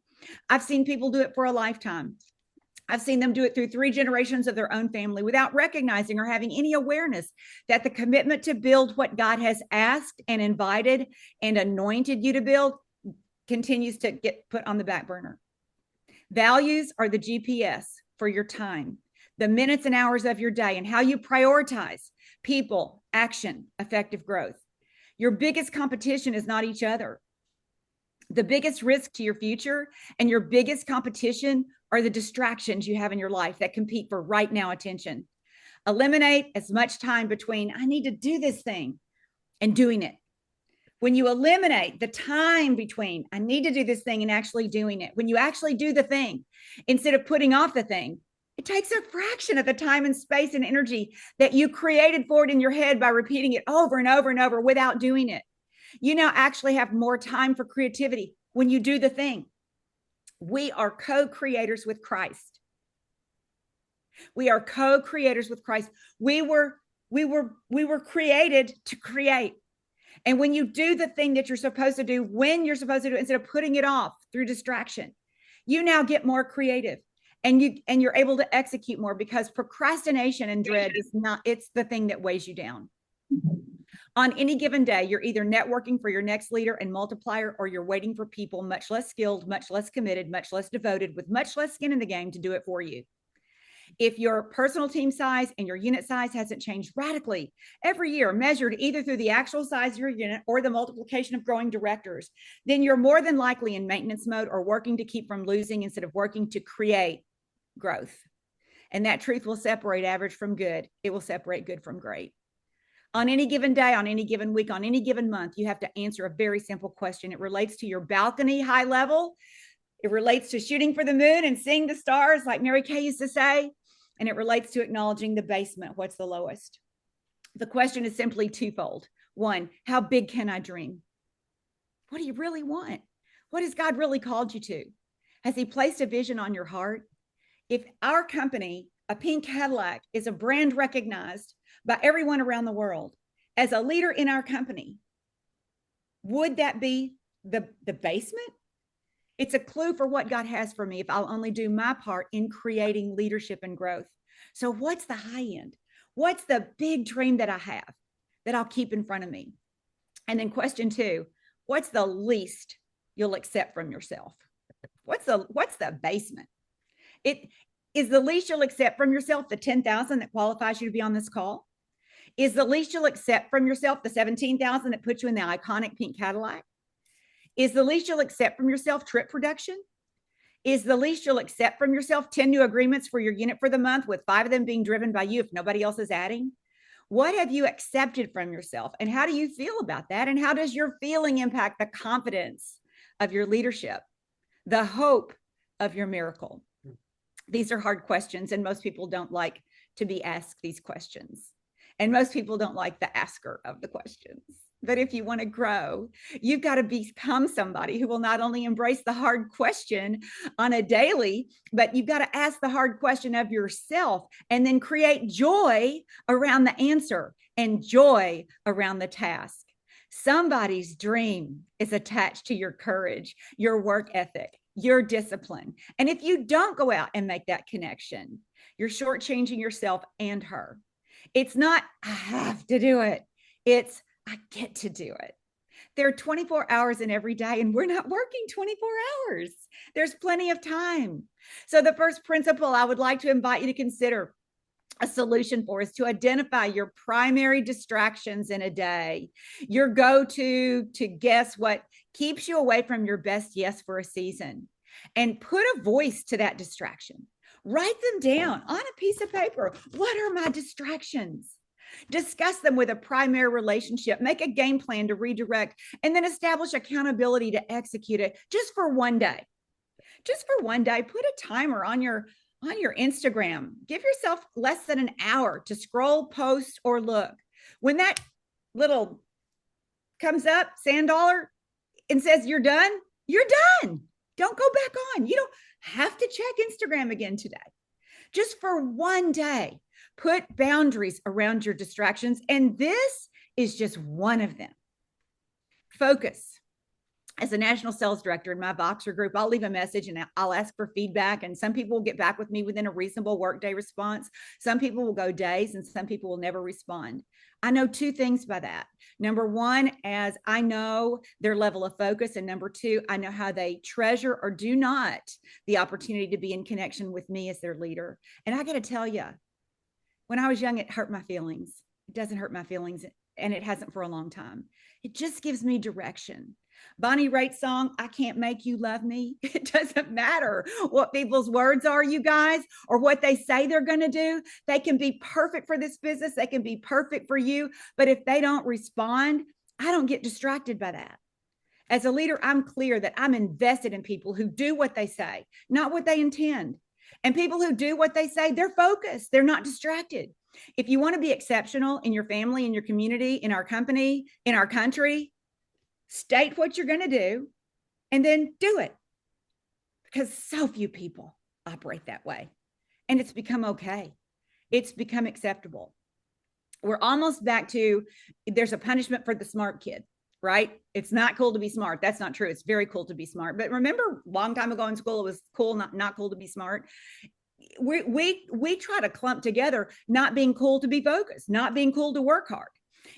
I've seen people do it for a lifetime. I've seen them do it through 3 generations of their own family without recognizing or having any awareness that the commitment to build what God has asked and invited and anointed you to build continues to get put on the back burner. Values are the GPS for your time. the minutes and hours of your day and how you prioritize people, action, effective growth. Your biggest competition is not each other. The biggest risk to your future and your biggest competition are the distractions you have in your life that compete for right now attention. Eliminate as much time between I need to do this thing and doing it. When you eliminate the time between I need to do this thing and actually doing it, when you actually do the thing instead of putting off the thing, it takes a fraction of the time and space and energy that you created for it in your head by repeating it over and over and over without doing it. You now actually have more time for creativity when you do the thing. We are co-creators with Christ. We are co-creators with Christ. We were created to create. And when you do the thing that you're supposed to do, when you're supposed to do it, instead of putting it off through distraction, you now get more creative and you're able to execute more, because procrastination and dread is not, it's the thing that weighs you down. On any given day, you're either networking for your next leader and multiplier, or you're waiting for people much less skilled, much less committed, much less devoted, with much less skin in the game to do it for you. If your personal team size and your unit size hasn't changed radically every year, measured either through the actual size of your unit or the multiplication of growing directors, then you're more than likely in maintenance mode or working to keep from losing instead of working to create growth. And that truth will separate average from good. It will separate good from great. On any given day, on any given week, on any given month, you have to answer a very simple question. It relates to your balcony high level. It relates to shooting for the moon and seeing the stars, like Mary Kay used to say. And it relates to acknowledging the basement. What's the lowest? The question is simply twofold. One, how big can I dream? What do you really want? What has God really called you to? Has he placed a vision on your heart? If our company, a pink Cadillac, is a brand recognized by everyone around the world as a leader in our company, would that be the basement? It's a clue for what God has for me if I'll only do my part in creating leadership and growth. So what's the high end? What's the big dream that I have that I'll keep in front of me? And then question 2, what's the least you'll accept from yourself? What's the basement? It is the least you'll accept from yourself the 10,000 that qualifies you to be on this call? Is the least you'll accept from yourself the 17,000 that puts you in the iconic pink Cadillac? Is the least you'll accept from yourself trip production? Is the least you'll accept from yourself 10 new agreements for your unit for the month, with 5 of them being driven by you if nobody else is adding? What have you accepted from yourself? And how do you feel about that? And how does your feeling impact the confidence of your leadership, the hope of your miracle? These are hard questions, and most people don't like to be asked these questions. And most people don't like the asker of the questions. But if you want to grow, you've got to become somebody who will not only embrace the hard question on a daily, but you've got to ask the hard question of yourself and then create joy around the answer and joy around the task. Somebody's dream is attached to your courage, your work ethic, your discipline. And if you don't go out and make that connection, you're shortchanging yourself and her. It's not, I have to do it. It's, I get to do it. There are 24 hours in every day, and we're not working 24 hours. There's plenty of time. So the first principle I would like to invite you to consider a solution for is to identify your primary distractions in a day, your go-to to guess what keeps you away from your best yes for a season, and put a voice to that distraction. Write them down on a piece of paper. What are my distractions? Discuss them with a primary relationship, make a game plan to redirect, and then establish accountability to execute it just for one day. Just for one day, put a timer on your Instagram. Give yourself less than an hour to scroll, post, or look. When that little comes up, sand dollar, and says you're done, you're done. Don't go back on. You don't have to check Instagram again today. Just for one day. Put boundaries around your distractions, and this is just one of them. Focus as a national sales director in my Voxer group, I'll leave a message and I'll ask for feedback. And some people will get back with me within a reasonable workday response. Some people will go days and some people will never respond. I know two things by that. Number one, as I know their level of focus. And number two, I know how they treasure or do not the opportunity to be in connection with me as their leader. And I got to tell you, when I was young, it hurt my feelings. It doesn't hurt my feelings, and it hasn't for a long time. It just gives me direction. Bonnie Raitt's song, I Can't Make You Love Me. It doesn't matter what people's words are, you guys, or what they say they're going to do. They can be perfect for this business. They can be perfect for you. But if they don't respond, I don't get distracted by that. As a leader, I'm clear that I'm invested in people who do what they say, not what they intend. And people who do what they say, they're focused. They're not distracted. If you want to be exceptional in your family, in your community, in our company, in our country, state what you're going to do and then do it, because so few people operate that way. And it's become okay. It's become acceptable. We're almost back to, there's a punishment for the smart kid, right? It's not cool to be smart. That's not true. It's very cool to be smart. But remember, a long time ago in school, it was cool, not cool to be smart. We try to clump together not being cool to be focused, not being cool to work hard.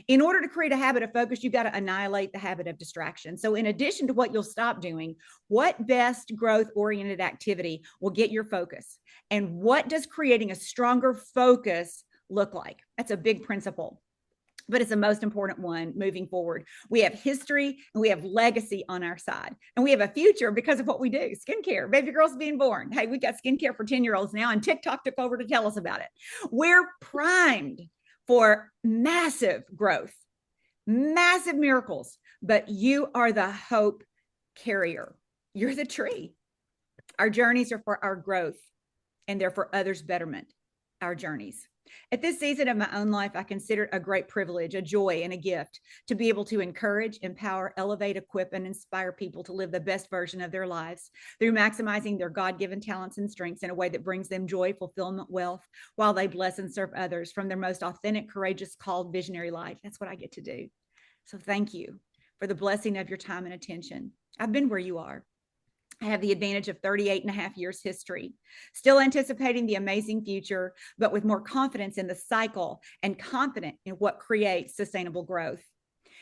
In order to create a habit of focus, you've got to annihilate the habit of distraction. So in addition to what you'll stop doing, what best growth-oriented activity will get your focus? And what does creating a stronger focus look like? That's a big principle, but it's the most important one moving forward. We have history and we have legacy on our side, and we have a future because of what we do. Skincare, baby girls being born. Hey, we got skincare for 10-year-olds now, and TikTok took over to tell us about it. We're primed for massive growth, massive miracles, but you are the hope carrier. You're the tree. Our journeys are for our growth, and they're for others' betterment, our journeys. At this season of my own life, I consider it a great privilege, a joy, and a gift to be able to encourage, empower, elevate, equip, and inspire people to live the best version of their lives through maximizing their God-given talents and strengths in a way that brings them joy, fulfillment, wealth, while they bless and serve others from their most authentic, courageous, called, visionary life. That's what I get to do. So thank you for the blessing of your time and attention. I've been where you are. I have the advantage of 38 and a half years history, still anticipating the amazing future, but with more confidence in the cycle and confident in what creates sustainable growth.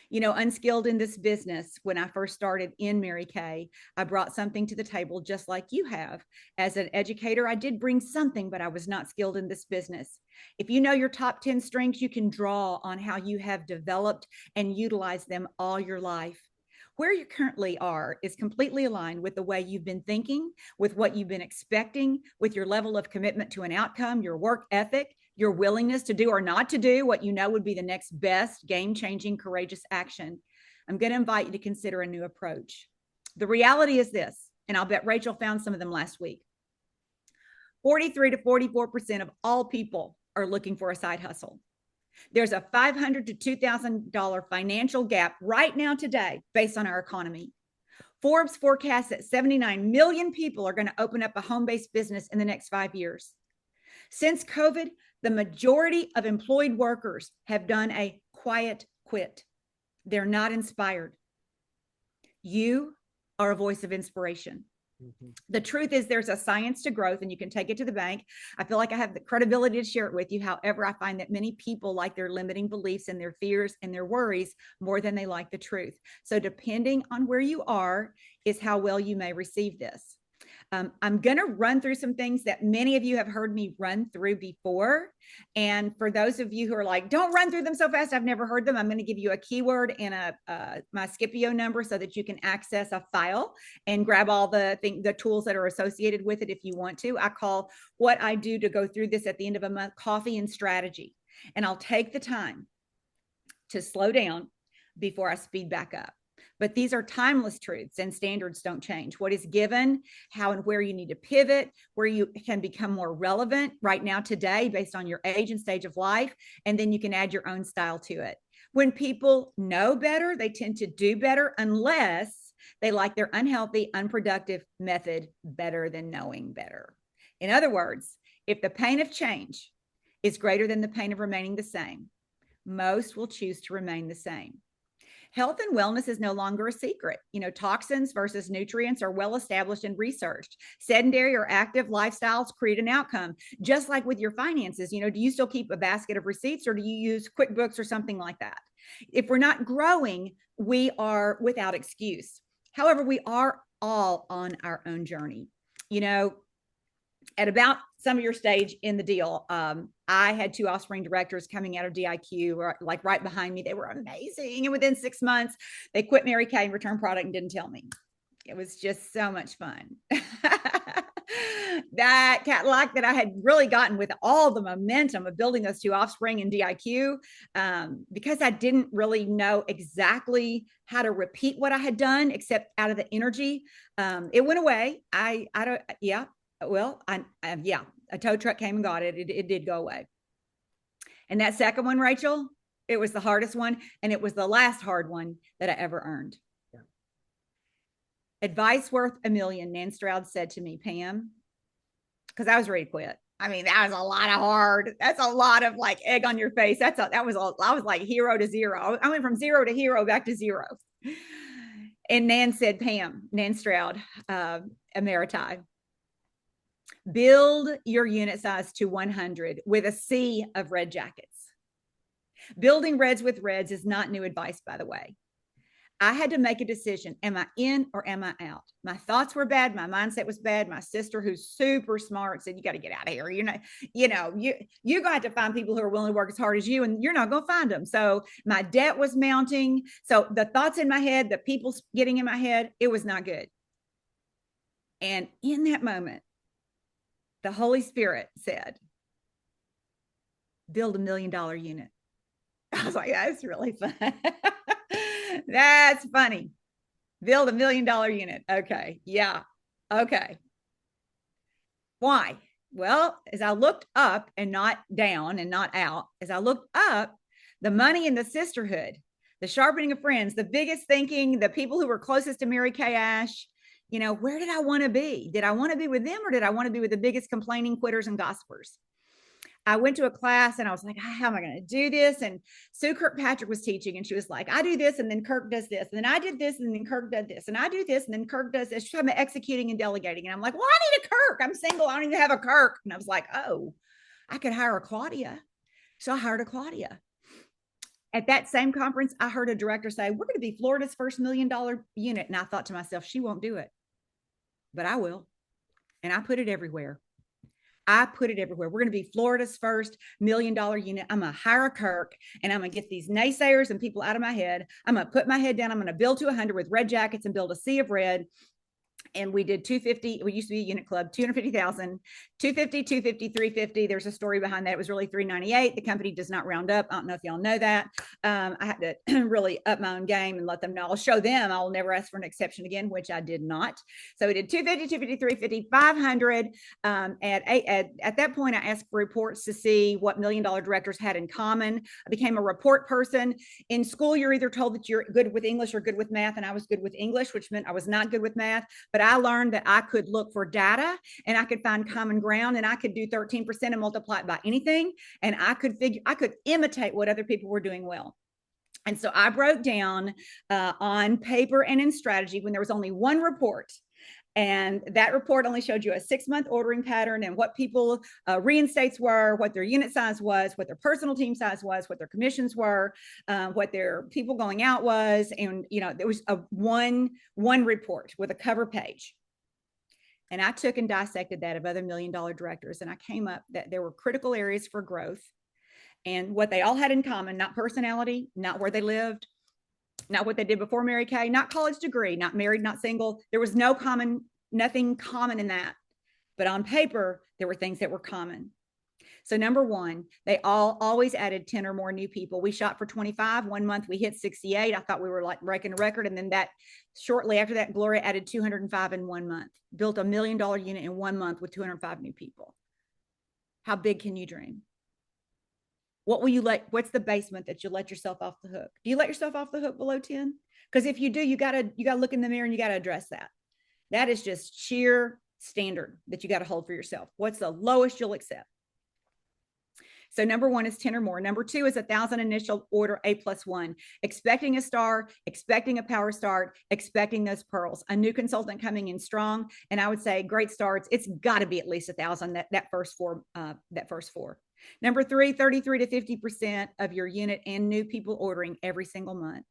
You know, unskilled in this business, when I first started in Mary Kay, I brought something to the table just like you have. As an educator, I did bring something, but I was not skilled in this business. If you know your top 10 strengths, you can draw on how you have developed and utilized them all your life. Where you currently are is completely aligned with the way you've been thinking, with what you've been expecting, with your level of commitment to an outcome, your work ethic, your willingness to do or not to do what you know would be the next best game-changing, courageous action. I'm going to invite you to consider a new approach. The reality is this, and I'll bet Rachel found some of them last week. 43 to 44% of all people are looking for a side hustle. There's a $500 to $2,000 financial gap right now today based on our economy. Forbes forecasts that 79 million people are going to open up a home-based business in the next 5 years. Since COVID, the majority of employed workers have done a quiet quit. They're not inspired. You are a voice of inspiration. The truth is there's a science to growth, and you can take it to the bank. I feel like I have the credibility to share it with you. However, I find that many people like their limiting beliefs and their fears and their worries more than they like the truth. So depending on where you are is how well you may receive this. I'm going to run through some things that many of you have heard me run through before. And for those of you who are like, don't run through them so fast, I've never heard them, I'm going to give you a keyword and my Scipio number so that you can access a file and grab all the tools that are associated with it if you want to. I call what I do to go through this at the end of a month coffee and strategy. And I'll take the time to slow down before I speed back up. But these are timeless truths, and standards don't change. What is given, how and where you need to pivot, where you can become more relevant right now today based on your age and stage of life, and then you can add your own style to it. When people know better, they tend to do better unless they like their unhealthy, unproductive method better than knowing better. In other words, if the pain of change is greater than the pain of remaining the same, most will choose to remain the same. Health and wellness is no longer a secret. You know, toxins versus nutrients are well established and researched. Sedentary or active lifestyles create an outcome. Just like with your finances, you know, do you still keep a basket of receipts, or do you use QuickBooks or something like that? If we're not growing, we are without excuse. However, we are all on our own journey. You know, at about some of your stage in the deal, I had 2 offspring directors coming out of DIQ, like right behind me. They were amazing. And within 6 months, they quit Mary Kay and returned product and didn't tell me. It was just so much fun. That Cadillac that I had really gotten with all the momentum of building those 2 offspring in DIQ, because I didn't really know exactly how to repeat what I had done, except out of the energy. It went away. I don't, yeah. Well, yeah, a tow truck came and got it. It did go away. And that second one, Rachel, it was the hardest one. And it was the last hard one that I ever earned. Yeah. Advice worth a million, Nan Stroud said to me, Pam, because I was ready to quit. I mean, that was a lot of hard. That's a lot of like egg on your face. I was like hero to zero. I went from 0 to hero back to 0. And Nan said, Pam, Nan Stroud, Emeriti, build your unit size to 100 with a sea of red jackets. Building reds with reds is not new advice, by the way. I had to make a decision. Am I in or am I out? My thoughts were bad. My mindset was bad. My sister, who's super smart, said, you got to get out of here. You're not, you're going to have to find people who are willing to work as hard as you, and you're not going to find them. So my debt was mounting. So the thoughts in my head, the people getting in my head, it was not good. And in that moment, the Holy Spirit said, build $1 million unit. I was like, that's really fun. That's funny. Build $1 million unit. Okay. Yeah. Okay. Why? Well, as I looked up and not down and not out, as I looked up, the money in the sisterhood, the sharpening of friends, the biggest thinking, the people who were closest to Mary Kay Ash, you know, where did I want to be? Did I want to be with them, or did I want to be with the biggest complaining quitters and gossipers? I went to a class and I was like, how am I going to do this? And Sue Kirkpatrick was teaching, and she was like, I do this, and then Kirk does this, and then I did this, and then Kirk does this, and I do this, and then Kirk does this. She's talking about executing and delegating. And I'm like, well, I need a Kirk. I'm single. I don't even have a Kirk. And I was like, oh, I could hire a Claudia. So I hired a Claudia. At that same conference, I heard a director say, we're going to be Florida's first $1 million unit. And I thought to myself, she won't do it, but I will. And I put it everywhere. I put it everywhere. We're going to be Florida's first $1 million unit. I'm going to hire a Kirk, and I'm going to get these naysayers and people out of my head. I'm going to put my head down. I'm going to build to 100 with red jackets and build a sea of red. And we did 250. We used to be a unit club, 250,000, 250, 250, 350. There's a story behind that. It was really 398. The company does not round up. I don't know if y'all know that. I had to really up my own game and let them know. I'll show them. I'll never ask for an exception again, which I did not. So we did 250, 250, 350, 500. At that point, I asked for reports to see what $1 million directors had in common. I became a report person. In school, you're either told that you're good with English or good with math, and I was good with English, which meant I was not good with math. But I learned that I could look for data, and I could find common ground, and I could do 13% and multiply it by anything. And I could imitate what other people were doing well. And so I broke down on paper and in strategy when there was only one report. And that report only showed you a 6-month ordering pattern and what people reinstates were, what their unit size was, what their personal team size was, what their commissions were, what their people going out was. And, you know, there was a one report with a cover page. And I took and dissected that of other $1 million directors. And I came up that there were critical areas for growth, and what they all had in common: not personality, not where they lived, not what they did before Mary Kay, not college degree, not married, not single. There was nothing common in that. But on paper, there were things that were common. So number one, they always added 10 or more new people. We shot for 25. 1 month we hit 68. I thought we were like breaking a record. And then that shortly after that, Gloria added 205 in 1 month, built $1 million unit in 1 month with 205 new people. How big can you dream? What will you what's the basement that you let yourself off the hook? Do you let yourself off the hook below 10? Because if you do, you gotta look in the mirror and you gotta address that. That is just sheer standard that you got to hold for yourself. What's the lowest you'll accept? So number 1 is 10 or more. Number 2 is 1,000 initial order A+1, expecting a star, expecting a power start, expecting those pearls, a new consultant coming in strong. And I would say great starts. It's got to be at least 1,000 that first four. Number 3, 33 to 50% of your unit and new people ordering every single month.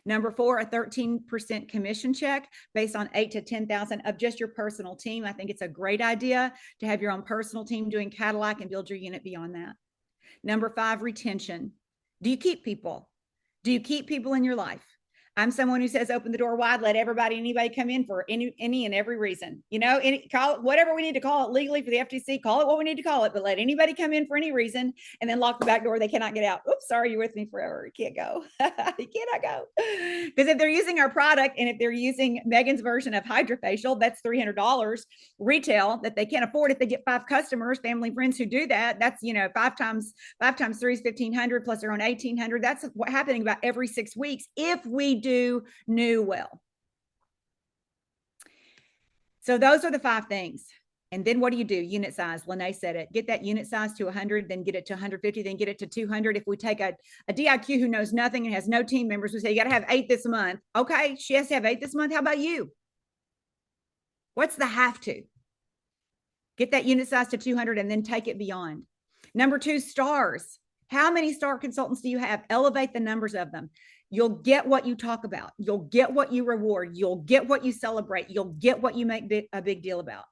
Number 4, a 13% commission check based on 8 to 10,000 of just your personal team. I think it's a great idea to have your own personal team doing Cadillac and build your unit beyond that. Number 5, retention. Do you keep people? Do you keep people in your life? I'm someone who says, open the door wide, let anybody come in for any and every reason. Call it whatever we need to call it legally for the FTC, call it what we need to call it, but let anybody come in for any reason and then lock the back door. They cannot get out. Oops, sorry, you're with me forever. You can't go. You cannot go. Because if they're using our product and if they're using Megan's version of hydrofacial, that's $300 retail that they can't afford if they get 5 customers, family, friends who do that. That's, 5 times 3 is 1,500 plus their own 1,800. That's what's happening about every 6 weeks if we do new well. So those are the 5 things. And then what do? Unit size. Lynnea said it. Get that unit size to 100, then get it to 150, then get it to 200. If we take a DIQ who knows nothing and has no team members, we say, you got to have 8 this month. Okay, she has to have 8 this month. How about you? What's the have to? Get that unit size to 200 and then take it beyond. Number 2, stars. How many star consultants do you have? Elevate the numbers of them. You'll get what you talk about. You'll get what you reward. You'll get what you celebrate. You'll get what you make a big deal about.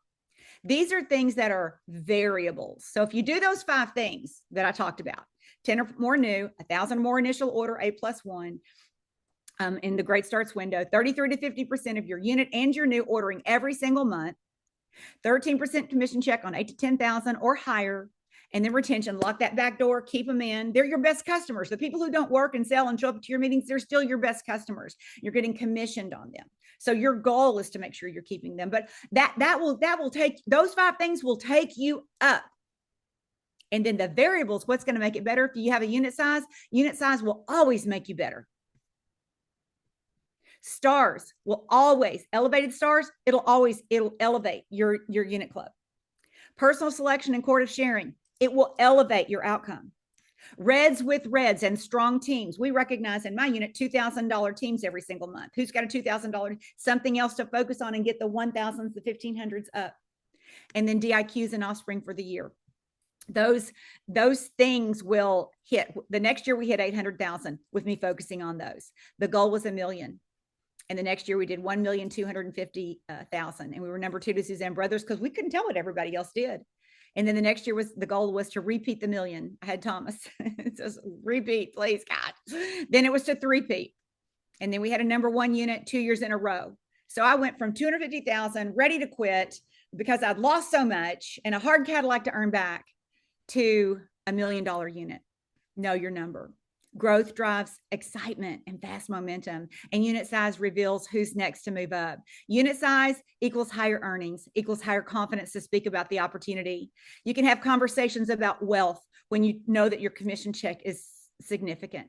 These are things that are variables. So if you do those 5 things that I talked about, 10 or more new, 1,000 more initial order A+1 in the Great Starts window, 33 to 50% of your unit and your new ordering every single month, 13% commission check on 8 to 10,000 or higher, and then retention, lock that back door, keep them in. They're your best customers. The people who don't work and sell and show up to your meetings, they're still your best customers. You're getting commissioned on them. So your goal is to make sure you're keeping them. But that will take, those 5 things will take you up. And then the variables, what's going to make it better? If you have a unit size will always make you better. Stars will always, elevated stars, it'll elevate your unit club. Personal selection and court of sharing, it will elevate your outcome. Reds with reds and strong teams. We recognize in my unit $2,000 teams every single month. Who's got a $2,000? Something else to focus on and get the 1,000s, the 1,500s up. And then DIQs and offspring for the year. Those things will hit. The next year we hit 800,000 with me focusing on those. The goal was $1 million. And the next year we did 1,250,000. And we were number 2 to Suzanne Brothers because we couldn't tell what everybody else did. And then the next year the goal was to repeat the $1 million. I had Thomas. It says repeat, please, God. Then it was to 3-peat. And then we had a number 1 unit 2 years in a row. So I went from 250,000 ready to quit because I'd lost so much and a hard Cadillac to earn back to $1 million unit. Know your number. Growth drives excitement and fast momentum, and unit size reveals who's next to move up. Unit size equals higher earnings, equals higher confidence to speak about the opportunity. You can have conversations about wealth when you know that your commission check is significant.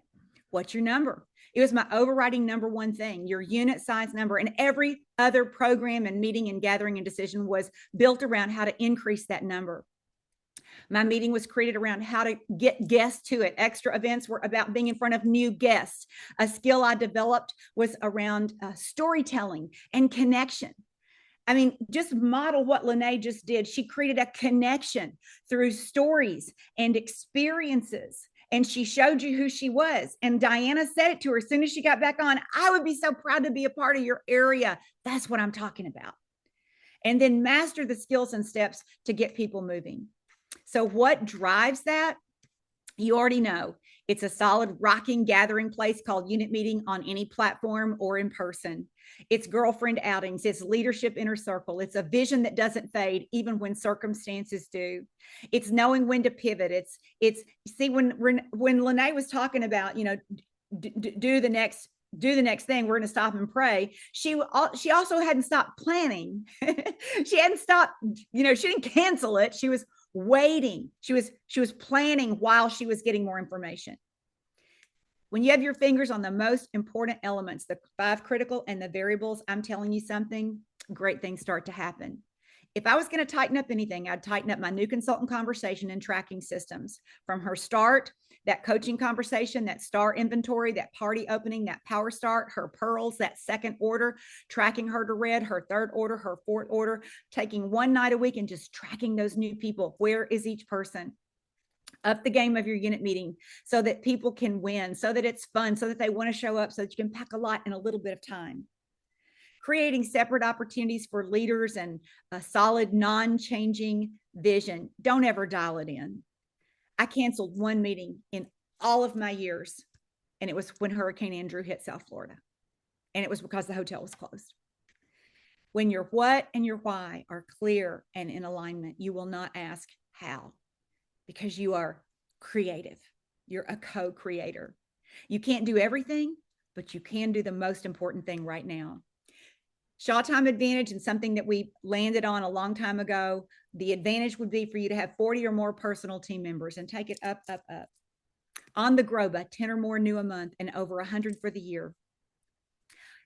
What's your number? It was my overriding number 1 thing, your unit size number, and every other program and meeting and gathering and decision was built around how to increase that number. My meeting was created around how to get guests to it. Extra events were about being in front of new guests. A skill I developed was around storytelling and connection. I mean, just model what Lynnea just did. She created a connection through stories and experiences. And she showed you who she was. And Diana said it to her as soon as she got back on. I would be so proud to be a part of your area. That's what I'm talking about. And then master the skills and steps to get people moving. So what drives that? You already know. It's a solid rocking gathering place called Unit Meeting on any platform or in person. It's girlfriend outings. It's leadership inner circle. It's a vision that doesn't fade even when circumstances do. It's knowing when to pivot. It's see, when Lynnea was talking about, do the next thing, we're going to stop and pray. She also hadn't stopped planning. She hadn't stopped, she didn't cancel it. She was waiting. She was planning while she was getting more information. When you have your fingers on the most important elements, the 5 critical and the variables, I'm telling you something, great things start to happen. If I was going to tighten up anything, I'd tighten up my new consultant conversation and tracking systems from her start, that coaching conversation, that star inventory, that party opening, that power start, her pearls, that second order, tracking her to red, her third order, her fourth order, taking one night a week and just tracking those new people. Where is each person? Up the game of your unit meeting so that people can win, so that it's fun, so that they want to show up, so that you can pack a lot in a little bit of time. Creating separate opportunities for leaders and a solid, non-changing vision. Don't ever dial it in. I canceled one meeting in all of my years, and it was when Hurricane Andrew hit South Florida, and it was because the hotel was closed. When your what and your why are clear and in alignment, you will not ask how, because you are creative. You're a co-creator. You can't do everything, but you can do the most important thing right now. Shaw time advantage, and something that we landed on a long time ago, the advantage would be for you to have 40 or more personal team members and take it up, up, up. On the Groba, 10 or more new a month and over 100 for the year.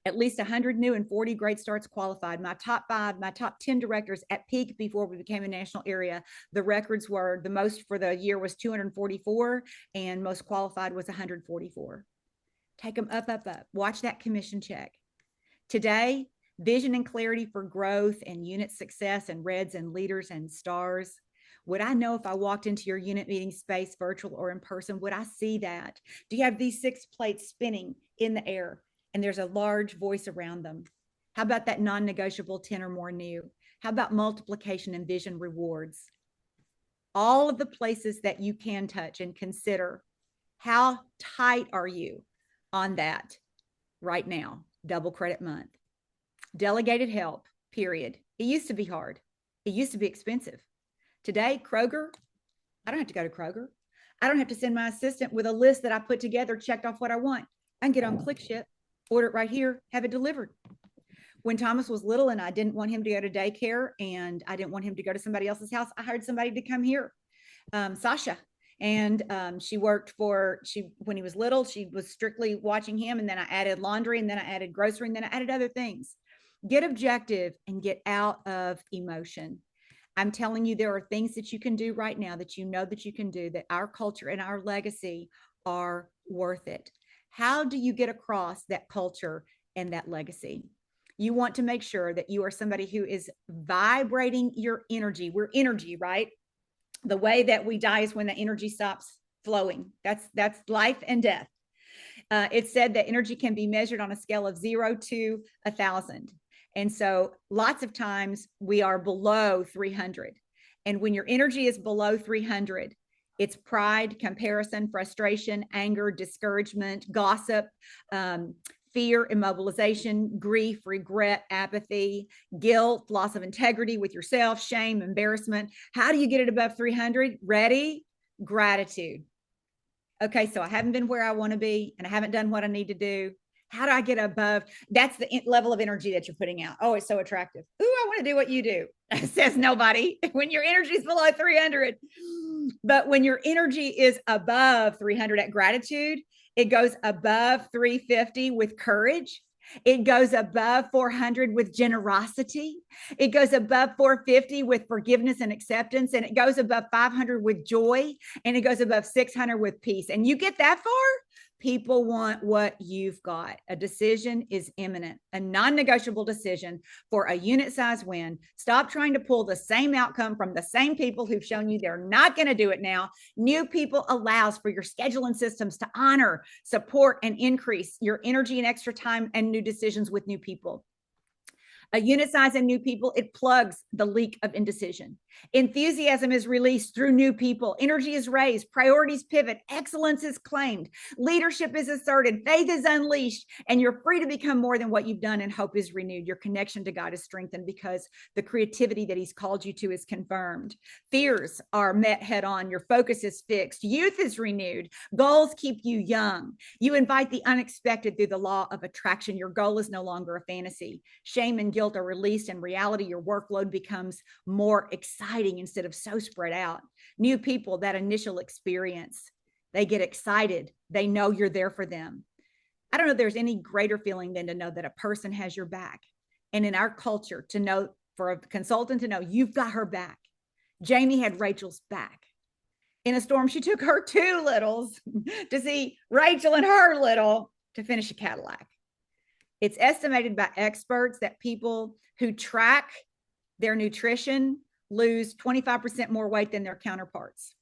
At least 100 new and 40 great starts qualified. My top 5, my top 10 directors at peak before we became a national area, the records were, the most for the year was 244 and most qualified was 144. Take them up, up, up. Watch that commission check. Today, vision and clarity for growth and unit success and reds and leaders and stars. Would I know if I walked into your unit meeting space, virtual or in person? Would I see that? Do you have these 6 plates spinning in the air and there's a large voice around them? How about that non-negotiable 10 or more new? How about multiplication and vision rewards? All of the places that you can touch and consider. How tight are you on that right now? Double credit month. Delegated help, period. It used to be hard. It used to be expensive. Today, Kroger, I don't have to go to Kroger. I don't have to send my assistant with a list that I put together, checked off what I want. I can get on ClickShip, order it right here, have it delivered. When Thomas was little and I didn't want him to go to daycare and I didn't want him to go to somebody else's house, I hired somebody to come here, Sasha. And she worked when he was little, she was strictly watching him. And then I added laundry, and then I added grocery, and then I added other things. Get objective and get out of emotion. I'm telling you, there are things that you can do right now that you know that you can do, that our culture and our legacy are worth it. How do you get across that culture and that legacy? You want to make sure that you are somebody who is vibrating your energy. We're energy, right? The way that we die is when the energy stops flowing. That's life and death. It said that energy can be measured on a scale of 0 to 1,000. And so lots of times we are below 300. And when your energy is below 300, it's pride, comparison, frustration, anger, discouragement, gossip, fear, immobilization, grief, regret, apathy, guilt, loss of integrity with yourself, shame, embarrassment. How do you get it above 300? Ready? Gratitude. Okay, so I haven't been where I want to be and I haven't done what I need to do. How do I get above? That's the level of energy that you're putting out. Oh, it's so attractive. Ooh, I want to do what you do. Says nobody. When your energy is below 300. But when your energy is above 300 at gratitude, it goes above 350 with courage. It goes above 400 with generosity. It goes above 450 with forgiveness and acceptance. And it goes above 500 with joy. And it goes above 600 with peace. And you get that far, people want what you've got. A decision is imminent, a non-negotiable decision for a unit size win. Stop trying to pull the same outcome from the same people who've shown you they're not going to do it now. New people allows for your schedule and systems to honor, support, and increase your energy and extra time and new decisions with new people. A unit size and new people, it plugs the leak of indecision. Enthusiasm is released through new people. Energy is raised. Priorities pivot. Excellence is claimed. Leadership is asserted. Faith is unleashed. And you're free to become more than what you've done, and hope is renewed. Your connection to God is strengthened because the creativity that He's called you to is confirmed. Fears are met head on. Your focus is fixed. Youth is renewed. Goals keep you young. You invite the unexpected through the law of attraction. Your goal is no longer a fantasy. Shame and guilt are released. In reality, your workload becomes more exciting instead of so spread out. New people, that initial experience, they get excited. They know you're there for them. I don't know if there's any greater feeling than to know that a person has your back. And in our culture, to know for a consultant to know you've got her back. Jamie had Rachel's back. In a storm, she took her two littles to see Rachel and her little to finish a Cadillac. It's estimated by experts that people who track their nutrition lose 25% more weight than their counterparts.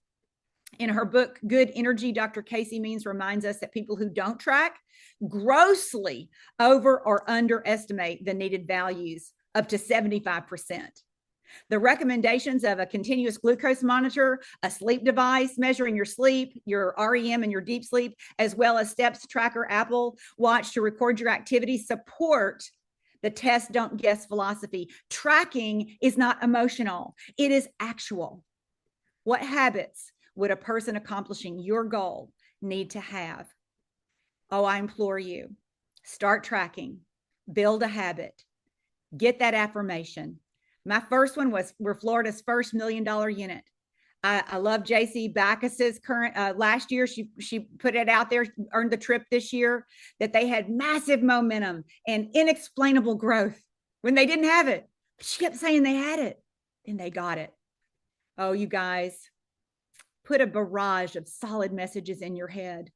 In her book, Good Energy, Dr. Casey Means reminds us that people who don't track grossly over or underestimate the needed values up to 75%. The recommendations of a continuous glucose monitor, a sleep device measuring your sleep, your REM and your deep sleep, as well as steps tracker, Apple Watch to record your activity support the test, don't guess philosophy. Tracking is not emotional. It is actual. What habits would a person accomplishing your goal need to have? Oh, I implore you, start tracking, build a habit, get that affirmation. My first one was, we're Florida's first $1 million unit. I love JC Backus's current, last year, she put it out there, earned the trip this year, that they had massive momentum and inexplainable growth when they didn't have it. But she kept saying they had it, and they got it. Oh, you guys, put a barrage of solid messages in your head.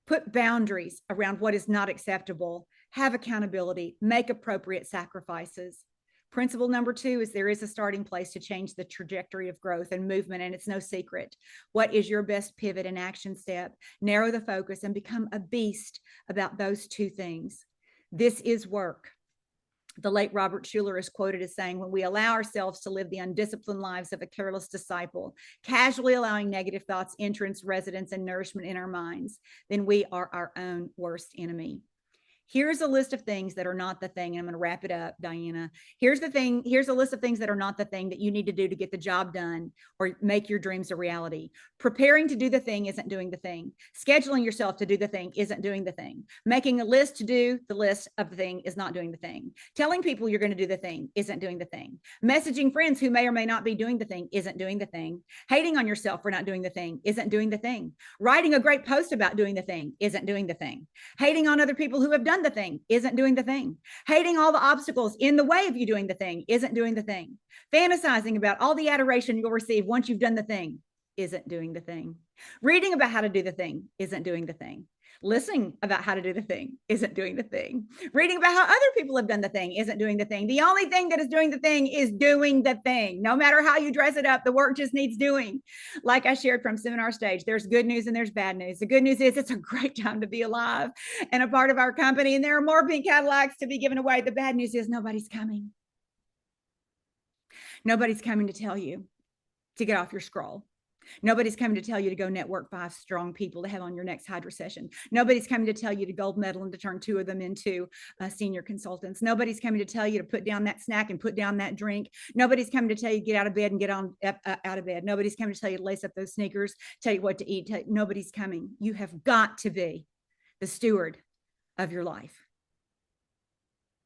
Put boundaries around what is not acceptable. Have accountability. Make appropriate sacrifices. Principle number 2 is there is a starting place to change the trajectory of growth and movement, and it's no secret. What is your best pivot and action step? Narrow the focus and become a beast about those two things. This is work. The late Robert Schuller is quoted as saying, when we allow ourselves to live the undisciplined lives of a careless disciple, casually allowing negative thoughts entrance, residence, and nourishment in our minds, then we are our own worst enemy. Here's a list of things that are not the thing. And I'm going to wrap it up, Diana. Here's the thing. Here's a list of things that are not the thing that you need to do to get the job done or make your dreams a reality. Preparing to do the thing isn't doing the thing. Scheduling yourself to do the thing isn't doing the thing. Making a list to do the list of the thing is not doing the thing. Telling people you're going to do the thing isn't doing the thing. Messaging friends who may or may not be doing the thing isn't doing the thing. Hating on yourself for not doing the thing isn't doing the thing. Writing a great post about doing the thing isn't doing the thing. Hating on other people who have done the thing isn't doing the thing. Hating all the obstacles in the way of you doing the thing isn't doing the thing. Fantasizing about all the adoration you'll receive once you've done the thing isn't doing the thing. Reading about how to do the thing isn't doing the thing. Listening about how to do the thing isn't doing the thing. Reading about how other people have done the thing isn't doing the thing. The only thing that is doing the thing is doing the thing. No matter how you dress it up, the work just needs doing. Like I shared from Seminar Stage, there's good news and there's bad news. The good news is it's a great time to be alive and a part of our company, and there are more pink Cadillacs to be given away. The bad news is nobody's coming. Nobody's coming to tell you to get off your scroll. Nobody's coming to tell you to go network 5 strong people to have on your next Hydra session. Nobody's coming to tell you to gold medal and to turn 2 of them into senior consultants. Nobody's coming to tell you to put down that snack and put down that drink. Nobody's coming to tell you to get out of bed and get on out of bed. Nobody's coming to tell you to lace up those sneakers, tell you what to eat. Nobody's coming. You have got to be the steward of your life.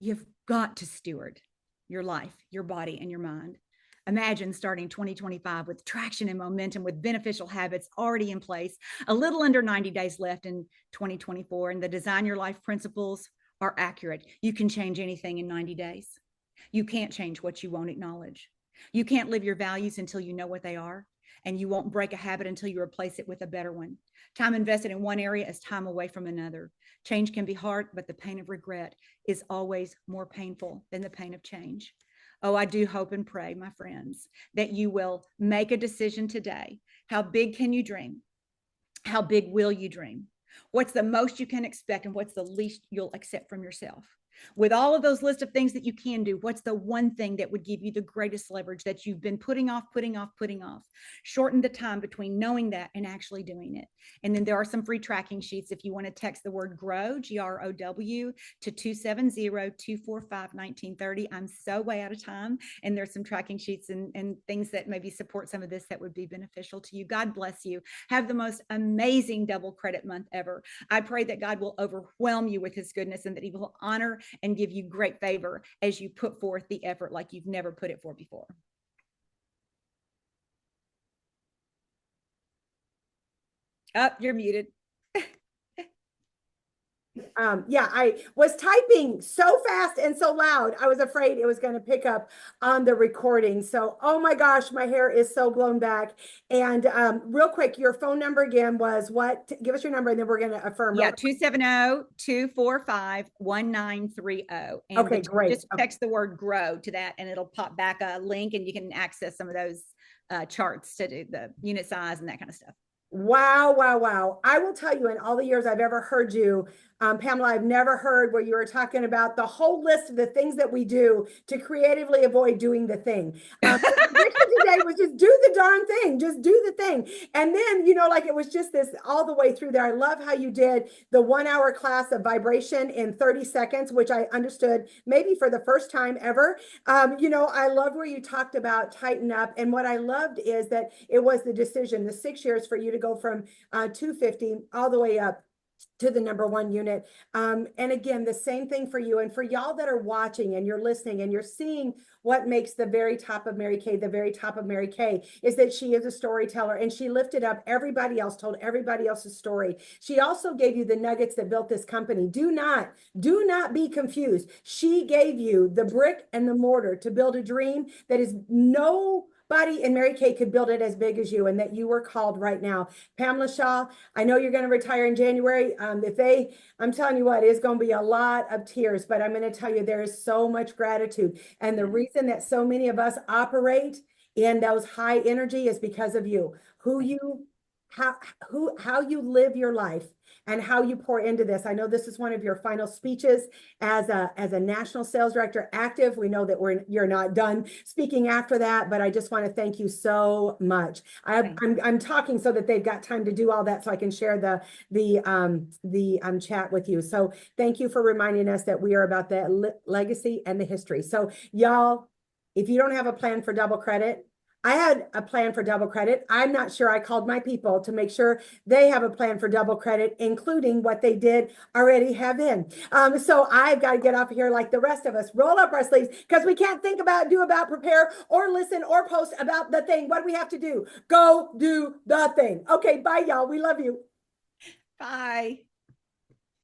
You've got to steward your life, your body, and your mind. Imagine starting 2025 with traction and momentum, with beneficial habits already in place, a little under 90 days left in 2024, and the Design Your Life principles are accurate. You can change anything in 90 days. You can't change what you won't acknowledge. You can't live your values until you know what they are, and you won't break a habit until you replace it with a better one. Time invested in one area is time away from another. Change can be hard, but the pain of regret is always more painful than the pain of change. Oh, I do hope and pray, my friends, that you will make a decision today. How big can you dream? How big will you dream? What's the most you can expect, and what's the least you'll accept from yourself? With all of those lists of things that you can do, what's the one thing that would give you the greatest leverage that you've been putting off? Shorten the time between knowing that and actually doing it. And then there are some free tracking sheets if you want to text the word GROW, G-R-O-W, to 270-245-1930. I'm so way out of time, and there's some tracking sheets and things that maybe support some of this that would be beneficial to you. God bless you. Have the most amazing double credit month ever. I pray that God will overwhelm you with his goodness, and that he will honor and give you great favor as you put forth the effort like you've never put it forth before. Oh, you're muted. Yeah, I was typing so fast and so loud. I was afraid it was going to pick up on the recording. So, oh my gosh, my hair is so blown back. And real quick, your phone number again was what? Give us your number and then we're going to affirm. Yeah, 270-245-1930. And Okay, great. Just text the word grow to that and it'll pop back a link and you can access some of those charts to do the unit size and that kind of stuff. Wow, wow, wow. I will tell you, in all the years I've ever heard you, Pamela, I've never heard where you were talking about the whole list of the things that we do to creatively avoid doing the thing. The mission today was just do the darn thing, just do the thing. And then, you know, like it was just this all the way through there. I love how you did the 1 hour class of vibration in 30 seconds, which I understood maybe for the first time ever. You know, I love where you talked about tighten up. And what I loved is that it was the decision, the 6 years for you to go from 250 all the way up to the #1 unit. And again, the same thing for you and for y'all that are watching and you're listening and you're seeing what makes the very top of Mary Kay, the very top of Mary Kay is that she is a storyteller and she lifted up everybody else, told everybody else's story. She also gave you the nuggets that built this company. Do not be confused. She gave you the brick and the mortar to build a dream that is nobody in Mary Kay could build it as big as you and that you were called right now. Pamela Shaw, I know you're going to retire in January. I'm telling you what, it's going to be a lot of tears, but I'm going to tell you there is so much gratitude. And the reason that so many of us operate in those high energy is because of you, how you live your life and how you pour into this. I know this is one of your final speeches as a national sales director active. We know that you're not done speaking after that, but I just want to thank you so much. I'm talking so that they've got time to do all that so I can share the chat with you. So thank you for reminding us that we are about the legacy and the history. So y'all, if you don't have a plan for double credit, I had a plan for double credit. I'm not sure. I called my people to make sure they have a plan for double credit, including what they did already have in. So I've got to get off here like the rest of us. Roll up our sleeves because we can't think about, do about, prepare, or listen or post about the thing. What do we have to do? Go do the thing. Okay, bye, y'all. We love you. Bye.